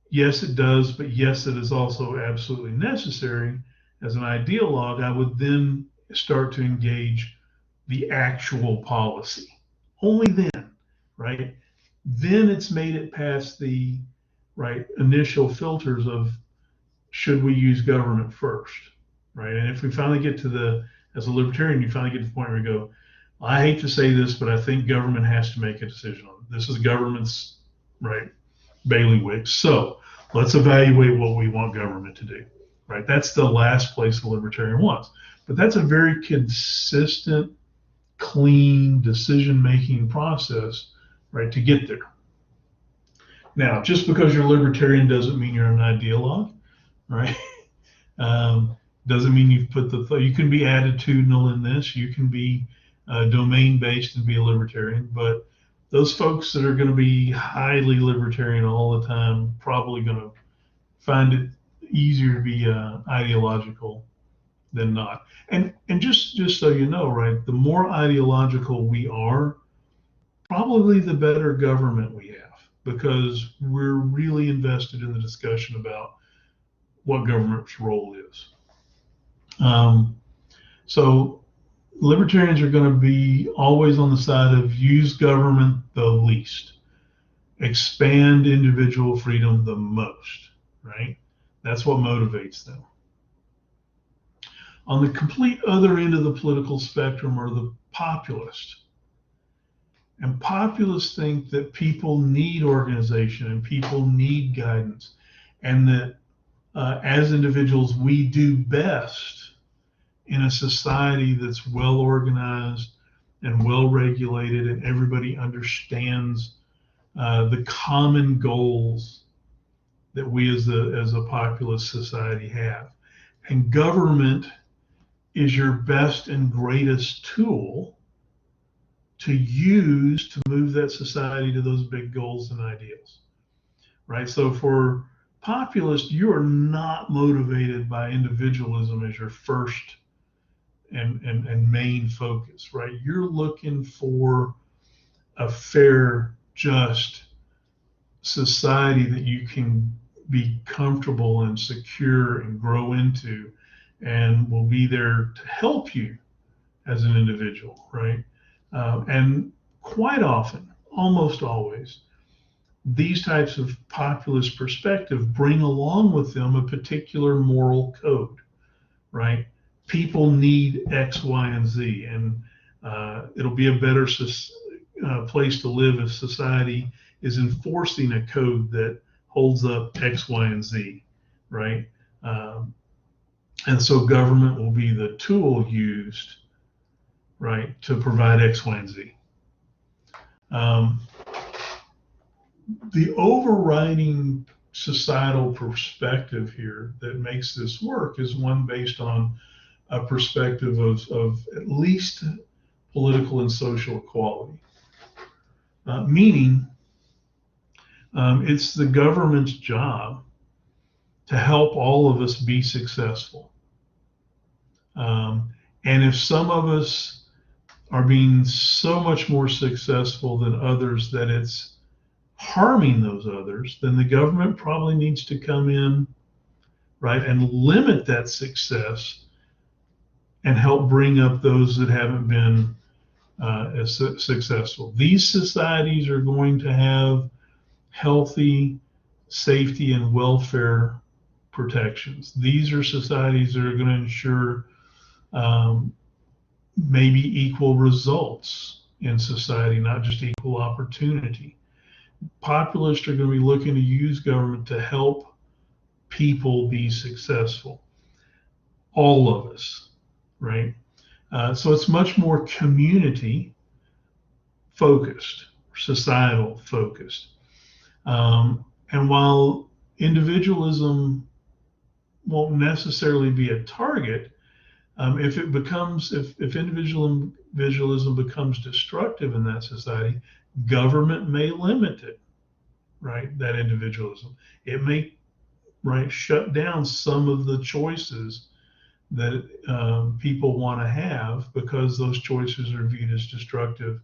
Speaker 1: yes, it does, but yes, it is also absolutely necessary as an ideologue, I would then start to engage the actual policy. Only then, right? Then it's made it past the right initial filters of should we use government first, right? And if we finally get to as a libertarian, you finally get to the point where you go, I hate to say this, but I think government has to make a decision on it. This is government's right bailiwick. So let's evaluate what we want government to do, right? That's the last place the libertarian wants. But that's a very consistent, clean decision-making process, right, to get there. Now, just because you're libertarian doesn't mean you're an ideologue, right? Doesn't mean you've put you can be attitudinal in this. You can be domain-based and be a libertarian, but those folks that are going to be highly libertarian all the time probably going to find it easier to be ideological than not. And just so you know, right, the more ideological we are, probably the better government we have, because we're really invested in the discussion about what government's role is. So libertarians are going to be always on the side of use government the least, expand individual freedom the most, right? That's what motivates them. On the complete other end of the political spectrum are the populists. And populists think that people need organization and people need guidance, and that as individuals, we do best in a society that's well organized and well regulated, and everybody understands the common goals that we as a populist society have. And government is your best and greatest tool to use to move that society to those big goals and ideals, right? So for populists, you are not motivated by individualism as your first and main focus, right? You're looking for a fair, just society that you can be comfortable and secure and grow into, and will be there to help you as an individual, right? And quite often, almost always, these types of populist perspective bring along with them a particular moral code, right? People need X, Y, and Z, and it'll be a better place to live if society is enforcing a code that holds up X, Y, and Z, right? And so government will be the tool used, right, to provide X, Y, and Z. The overriding societal perspective here that makes this work is one based on a perspective of at least political and social equality, meaning it's the government's job to help all of us be successful. And if some of us are being so much more successful than others that it's harming those others, then the government probably needs to come in, right, and limit that success and help bring up those that haven't been as successful. These societies are going to have healthy safety and welfare protections. These are societies that are going to ensure maybe equal results in society, not just equal opportunity. Populists are going to be looking to use government to help people be successful. All of us, right? So it's much more community focused, societal focused. And while individualism won't necessarily be a target, if individualism becomes destructive in that society, government may limit it, right? That individualism. It may, right, shut down some of the choices that people want to have, because those choices are viewed as destructive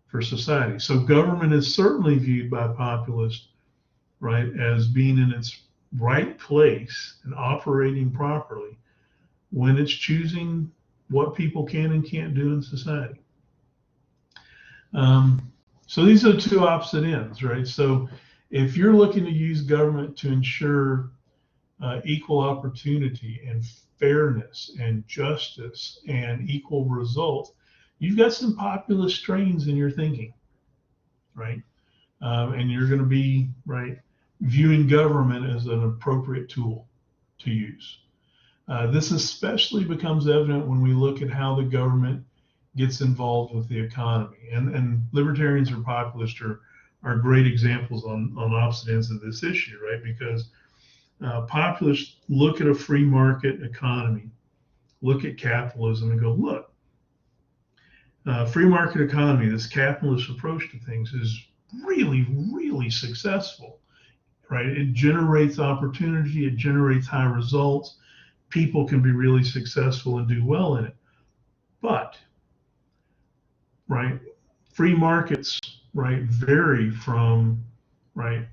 Speaker 1: for society. So government is certainly viewed by populists, right, as being in its right place and operating properly when it's choosing what people can and can't do in society. So these are two opposite ends, right? So if you're looking to use government to ensure equal opportunity and fairness and justice and equal results, you've got some populist strains in your thinking, right? And you're going to be, right, viewing government as an appropriate tool to use. This especially becomes evident when we look at how the government gets involved with the economy. And libertarians or populists are great examples on opposite ends of this issue, right? Because populists look at a free market economy, look at capitalism and go, look, free market economy, this capitalist approach to things is really, really successful, right? It generates opportunity, it generates high results. People can be really successful and do well in it. But, right, free markets, right, vary from, right,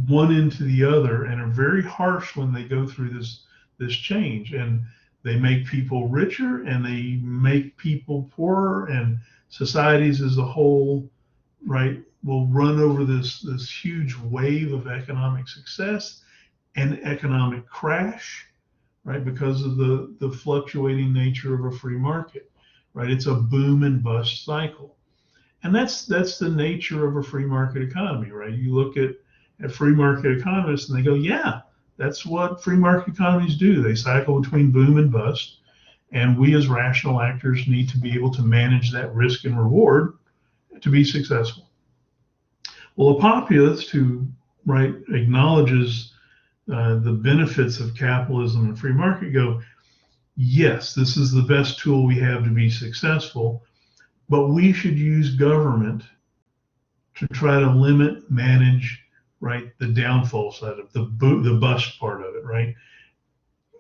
Speaker 1: one end to the other, and are very harsh when they go through this change, and they make people richer and they make people poorer, and societies as a whole, right, will run over this huge wave of economic success and economic crash, right, because of the fluctuating nature of a free market, right? It's a boom and bust cycle, and that's the nature of a free market economy, right? You look at free market economists and they go, yeah, that's what free market economies do. They cycle between boom and bust, and we as rational actors need to be able to manage that risk and reward to be successful. Well, a populist who, right, acknowledges the benefits of capitalism and free market go, yes, this is the best tool we have to be successful, but we should use government to try to limit, manage, right, the downfall side of the bust part of it, right?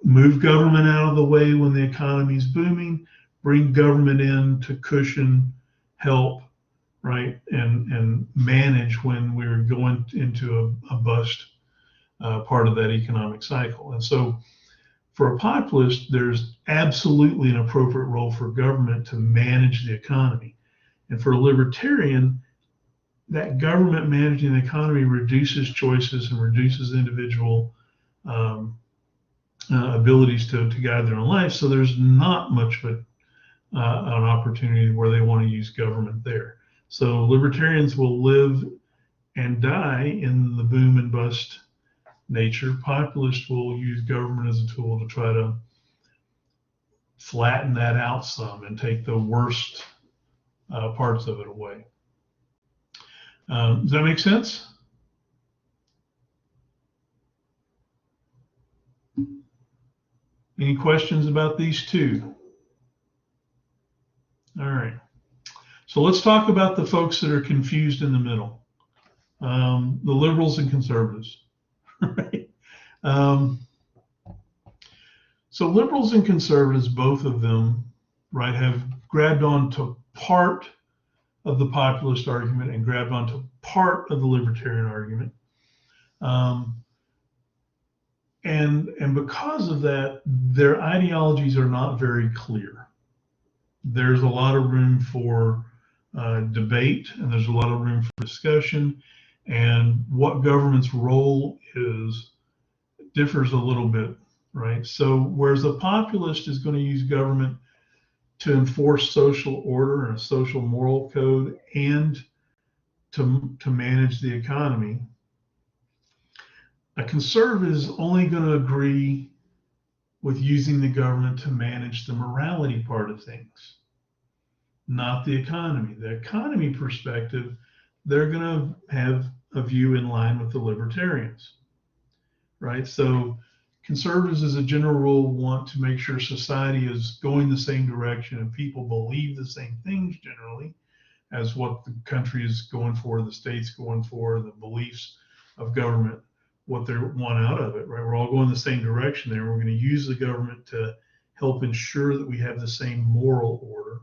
Speaker 1: Move government out of the way when the economy is booming, bring government in to cushion, help, right, and manage when we're going into a bust part of that economic cycle. And so for a populist, there's absolutely an appropriate role for government to manage the economy. And for a libertarian, that government managing the economy reduces choices and reduces individual abilities to guide their own life. So there's not much of an opportunity where they want to use government there. So libertarians will live and die in the boom and bust nature. Populists will use government as a tool to try to flatten that out some and take the worst parts of it away. Does that make sense? Any questions about these two? All right. So let's talk about the folks that are confused in the middle, the liberals and conservatives. Right? So liberals and conservatives, both of them, right, have grabbed onto part of the populist argument and grabbed onto part of the libertarian argument. And because of that, their ideologies are not very clear. There's a lot of room for debate, and there's a lot of room for discussion, and what government's role is differs a little bit, right? So whereas a populist is going to use government to enforce social order and a social moral code and to manage the economy, a conservative is only going to agree with using the government to manage the morality part of things, not the economy. The economy perspective, they're going to have a view in line with the libertarians, right? So conservatives, as a general rule, want to make sure society is going the same direction and people believe the same things generally as what the country is going for, the state's going for, the beliefs of government, what they want out of it, right? We're all going the same direction there. We're going to use the government to help ensure that we have the same moral order,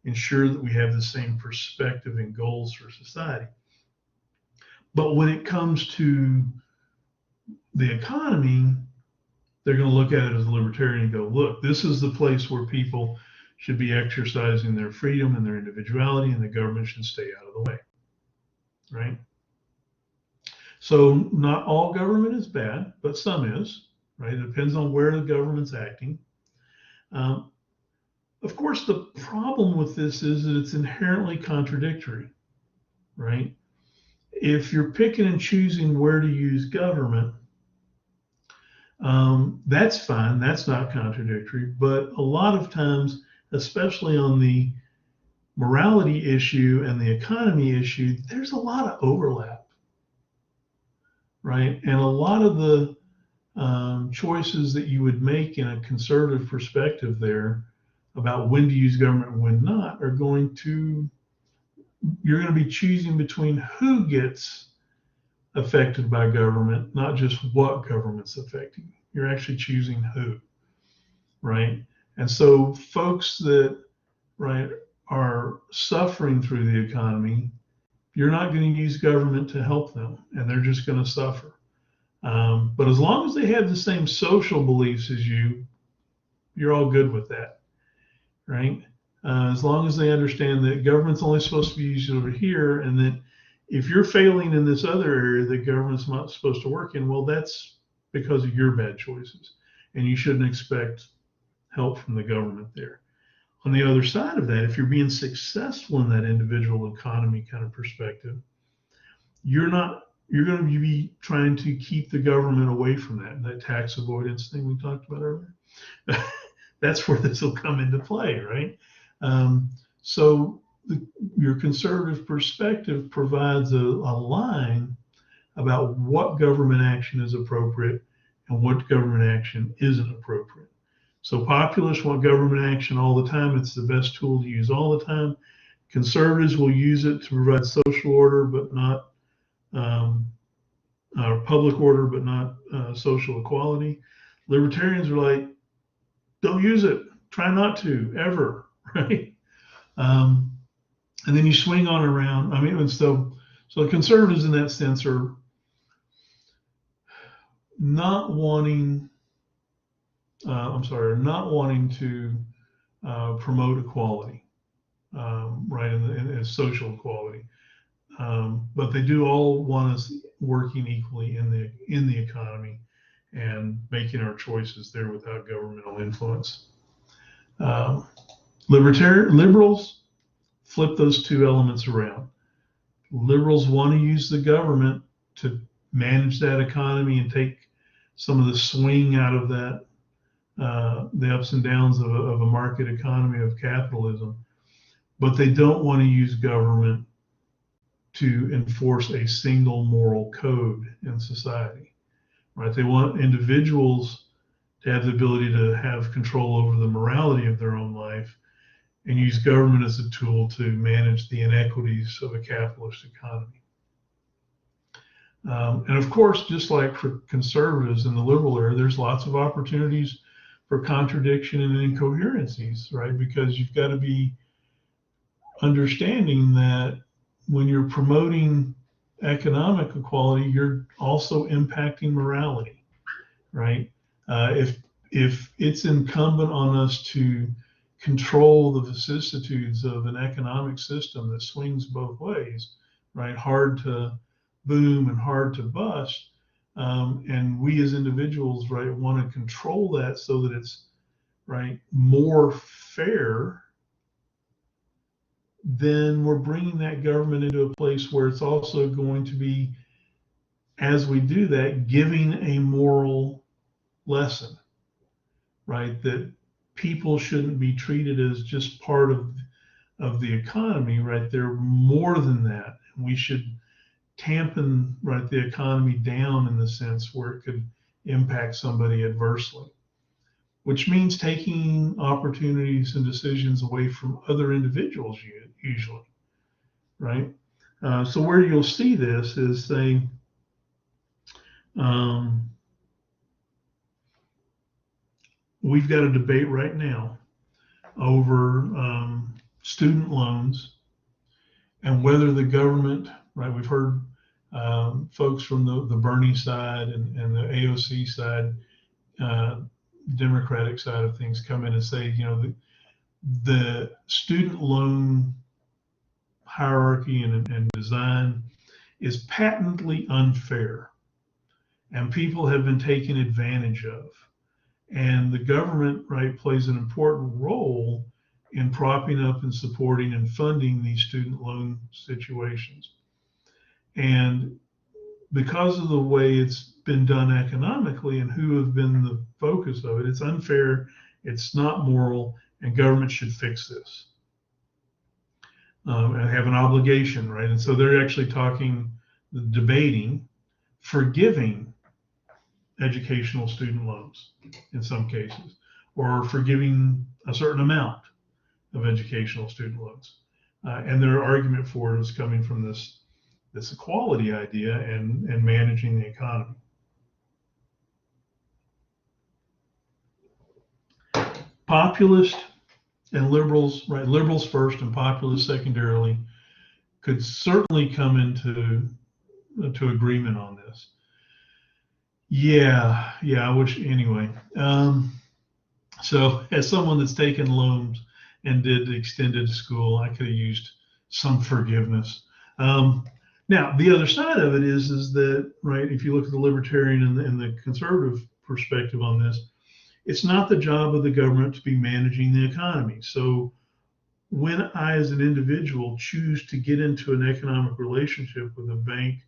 Speaker 1: ensure that we have the same perspective and goals for society. But when it comes to the economy, they're going to look at it as a libertarian and go, look, this is the place where people should be exercising their freedom and their individuality, and the government should stay out of the way, right? So not all government is bad, but some is, right? It depends on where the government's acting. Of course, the problem with this is that it's inherently contradictory, right? If you're picking and choosing where to use government, that's fine. That's not contradictory. But a lot of times, especially on the morality issue and the economy issue, there's a lot of overlap, right? And a lot of the choices that you would make in a conservative perspective there about when to use government and when not are you're going to be choosing between who gets affected by government, not just what government's affecting. You're actually choosing who, right? And so folks that, right, are suffering through the economy, you're not going to use government to help them, and they're just going to suffer. But as long as they have the same social beliefs as you, you're all good with that, right? As long as they understand that government's only supposed to be used over here, and that if you're failing in this other area that government's not supposed to work in, well, that's because of your bad choices, and you shouldn't expect help from the government there. On the other side of that, if you're being successful in that individual economy kind of perspective, you're going to be trying to keep the government away from that tax avoidance thing we talked about earlier. That's where this will come into play, right? So your conservative perspective provides a line about what government action is appropriate and what government action isn't appropriate. So populists want government action all the time. It's the best tool to use all the time. Conservatives will use it to provide social order, but not public order, but not social equality. Libertarians are like, don't use it. Try not to, ever, right? And then you swing on around. I mean, and so conservatives in that sense are not wanting to promote equality, right, and social equality. But they do all want us working equally in the economy and making our choices there without governmental influence. Liberals flip those two elements around. Liberals want to use the government to manage that economy and take some of the swing out of that, the ups and downs of a market economy of capitalism, but they don't want to use government to enforce a single moral code in society, right? They want individuals to have the ability to have control over the morality of their own life and use government as a tool to manage the inequities of a capitalist economy. And of course, just like for conservatives in the liberal era, there's lots of opportunities for contradiction and incoherencies, right? Because you've got to be understanding that when you're promoting economic equality, you're also impacting morality, right? If it's incumbent on us to control the vicissitudes of an economic system that swings both ways, right? Hard to boom and hard to bust. And we as individuals, right, want to control that so that it's, right, more fair. Then we're bringing that government into a place where it's also going to be, as we do that, giving a moral lesson, right? That people shouldn't be treated as just part of the economy, right? They're more than that. We should tampen, right, the economy down in the sense where it could impact somebody adversely, which means taking opportunities and decisions away from other individuals usually, right? So where you'll see this is we've got a debate right now over student loans and whether the government, right? We've heard folks from the Bernie side and the AOC side, Democratic side of things, come in and say, the student loan hierarchy and design is patently unfair, and people have been taken advantage of. And the government, right, plays an important role in propping up and supporting and funding these student loan situations. And because of the way it's been done economically and who have been the focus of it, it's unfair, it's not moral, and government should fix this. And have an obligation, right? And so they're actually debating forgiving educational student loans in some cases, or forgiving a certain amount of educational student loans. And their argument for it is coming from this equality idea and managing the economy. Populist and liberals, right? Liberals first and populists secondarily, could certainly come into agreement on this. Yeah, I wish anyway. So as someone that's taken loans and did extended school, I could have used some forgiveness. Now, the other side of it is that, right, if you look at the libertarian and the conservative perspective on this, it's not the job of the government to be managing the economy. So when I, as an individual, choose to get into an economic relationship with a bank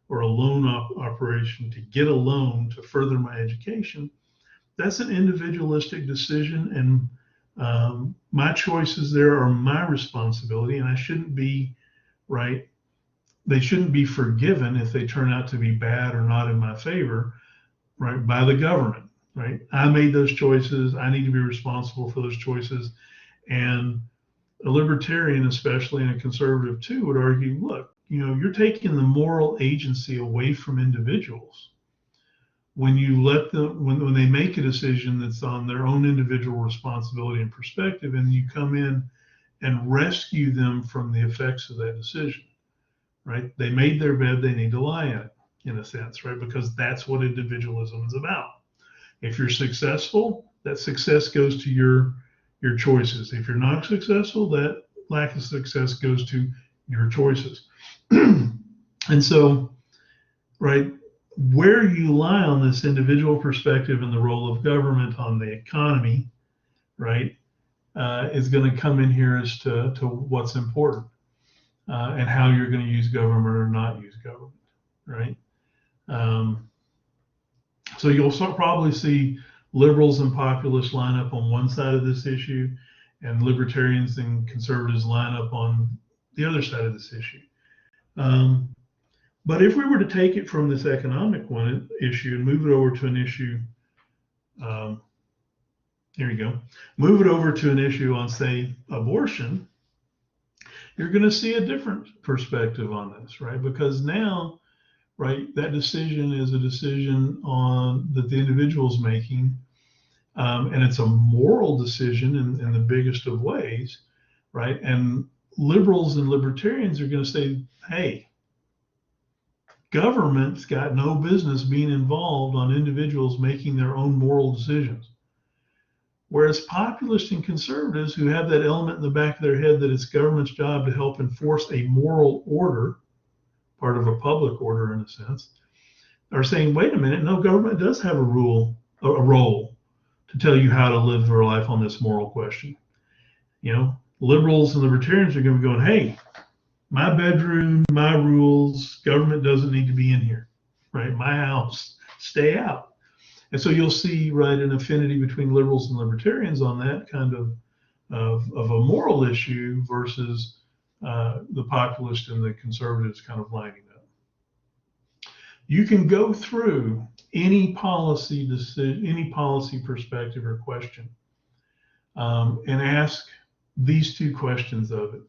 Speaker 1: or a loan operation to get a loan to further my education, that's an individualistic decision, and my choices there are my responsibility, and I shouldn't be, right, they shouldn't be forgiven if they turn out to be bad or not in my favor, right, by the government, right? I made those choices. I need to be responsible for those choices. And a libertarian, especially, and a conservative too, would argue, look, you're taking the moral agency away from individuals when you let them, when they make a decision that's on their own individual responsibility and perspective, and you come in and rescue them from the effects of that decision, right? They made their bed, they need to lie in it, in a sense, right? Because that's what individualism is about. If you're successful, that success goes to your choices. If you're not successful, that lack of success goes to your choices. And so, right, where you lie on this individual perspective and the role of government on the economy, right, is going to come in here as to what's important and how you're going to use government or not use government, right? So you'll probably see liberals and populists line up on one side of this issue, and libertarians and conservatives line up on the other side of this issue. But if we were to take it from this economic issue and move it over to an issue, here you go, move it over to an issue on, say, abortion, you're going to see a different perspective on this, right? Because now, right, that decision is a decision that the individual's making, and it's a moral decision in the biggest of ways, right? And liberals and libertarians are going to say, hey, government's got no business being involved on individuals making their own moral decisions. Whereas populists and conservatives, who have that element in the back of their head that it's government's job to help enforce a moral order, part of a public order in a sense, are saying, wait a minute, no, government does have a role to tell you how to live your life on this moral question. Liberals and libertarians are going to be going, hey, my bedroom, my rules, government doesn't need to be in here, right? My house, stay out. And so you'll see, right, an affinity between liberals and libertarians on that kind of a moral issue versus the populist and the conservatives kind of lining up. You can go through any policy decision, any policy perspective or question, and ask these two questions of it,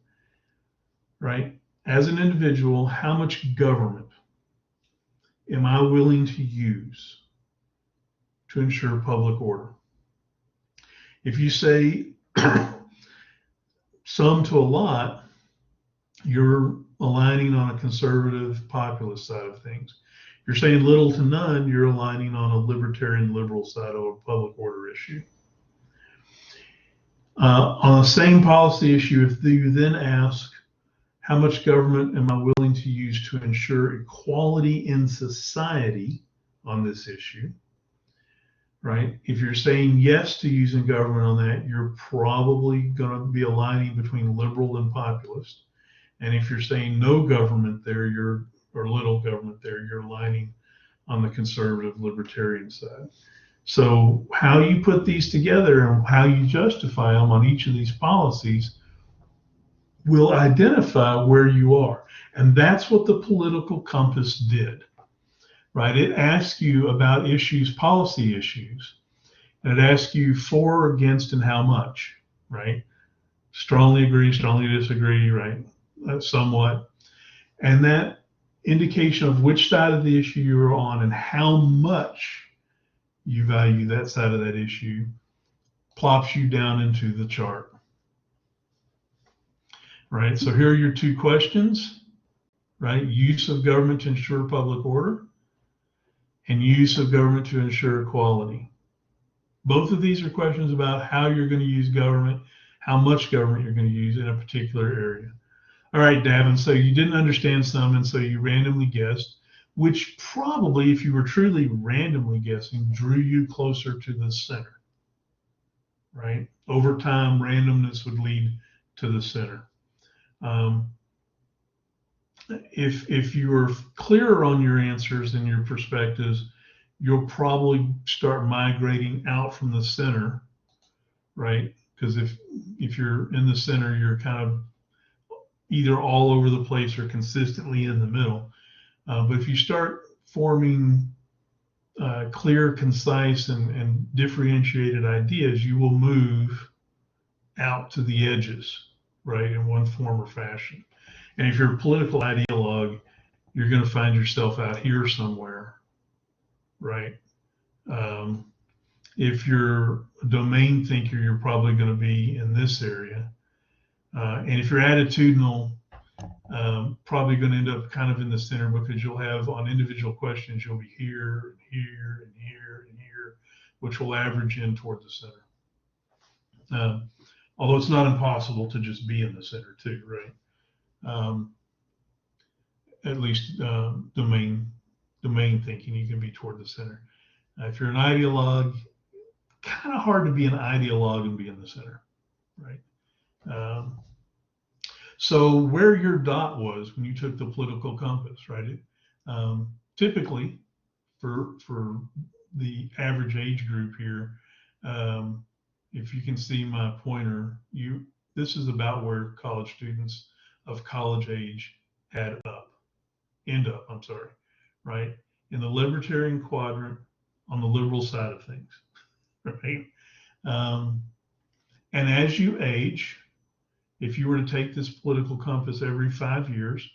Speaker 1: right? As an individual, how much government am I willing to use to ensure public order? If you say some to a lot, you're aligning on a conservative populist side of things. You're saying little to none, you're aligning on a libertarian liberal side of a public order issue. On the same policy issue, if you then ask, how much government am I willing to use to ensure equality in society on this issue, right? If you're saying yes to using government on that, you're probably going to be aligning between liberal and populist. And if you're saying no government there, or little government there, you're aligning on the conservative libertarian side. So how you put these together and how you justify them on each of these policies will identify where you are. And that's what the political compass did, right? It asks you about issues, policy issues, and it asks you for, against, and how much, right? Strongly agree, strongly disagree, right? Somewhat. And that indication of which side of the issue you're on and how much you value that side of that issue plops you down into the chart. Right, so here are your two questions, right? Use of government to ensure public order and use of government to ensure equality. Both of these are questions about how you're going to use government, how much government you're going to use in a particular area. All right, Davin, so you didn't understand some, and so you randomly guessed, which probably, if you were truly randomly guessing, drew you closer to the center, right? Over time, randomness would lead to the center. If you are clearer on your answers and your perspectives, you'll probably start migrating out from the center, right? Because if you're in the center, you're kind of either all over the place or consistently in the middle. But if you start forming clear, concise, and differentiated ideas, you will move out to the edges, right, in one form or fashion. And if you're a political ideologue, you're going to find yourself out here somewhere, right? If you're a domain thinker, you're probably going to be in this area. And if you're attitudinal, probably going to end up kind of in the center, because you'll have on individual questions, you'll be here and here and here and here, which will average in toward the center. Although it's not impossible to just be in the center too, right? At least domain thinking, you can be toward the center. If you're an ideologue, kind of hard to be an ideologue and be in the center, right? So where your dot was when you took the political compass, right? Typically, for the average age group here, if you can see my pointer, this is about where college students of college age end up, right? In the libertarian quadrant on the liberal side of things, right? And as you age, if you were to take this political compass every 5 years,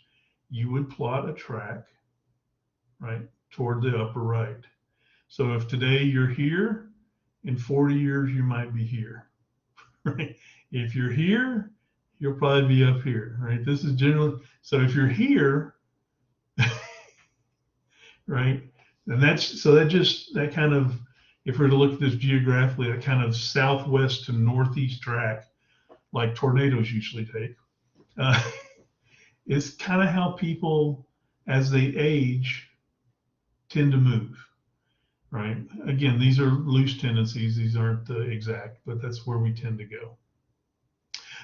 Speaker 1: you would plot a track, right, toward the upper right. So if today you're here, in 40 years, you might be here, right? If you're here, you'll probably be up here, right? This is generally, so if you're here, right? And that kind of, if we were to look at this geographically, that kind of southwest to northeast track, like tornadoes usually take, is kind of how people, as they age, tend to move, right? Again, these are loose tendencies. These aren't exact, but that's where we tend to go.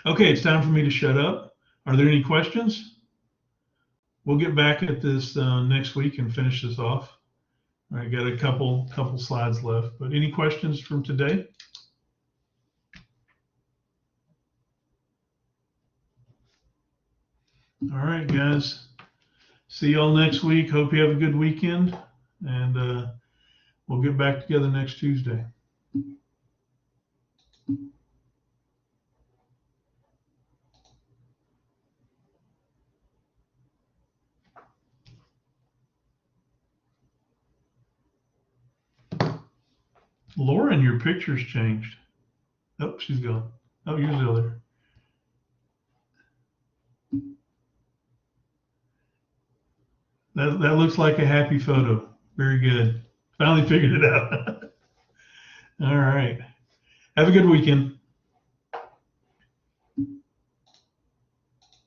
Speaker 1: Okay, it's time for me to shut up. Are there any questions? We'll get back at this next week and finish this off. I got a couple slides left, but any questions from today? All right, guys. See y'all next week. Hope you have a good weekend, and we'll get back together next Tuesday. Lauren, your picture's changed. Oh, she's gone. Oh, you're still there. That looks like a happy photo. Very good. Finally figured it out. All right. Have a good weekend.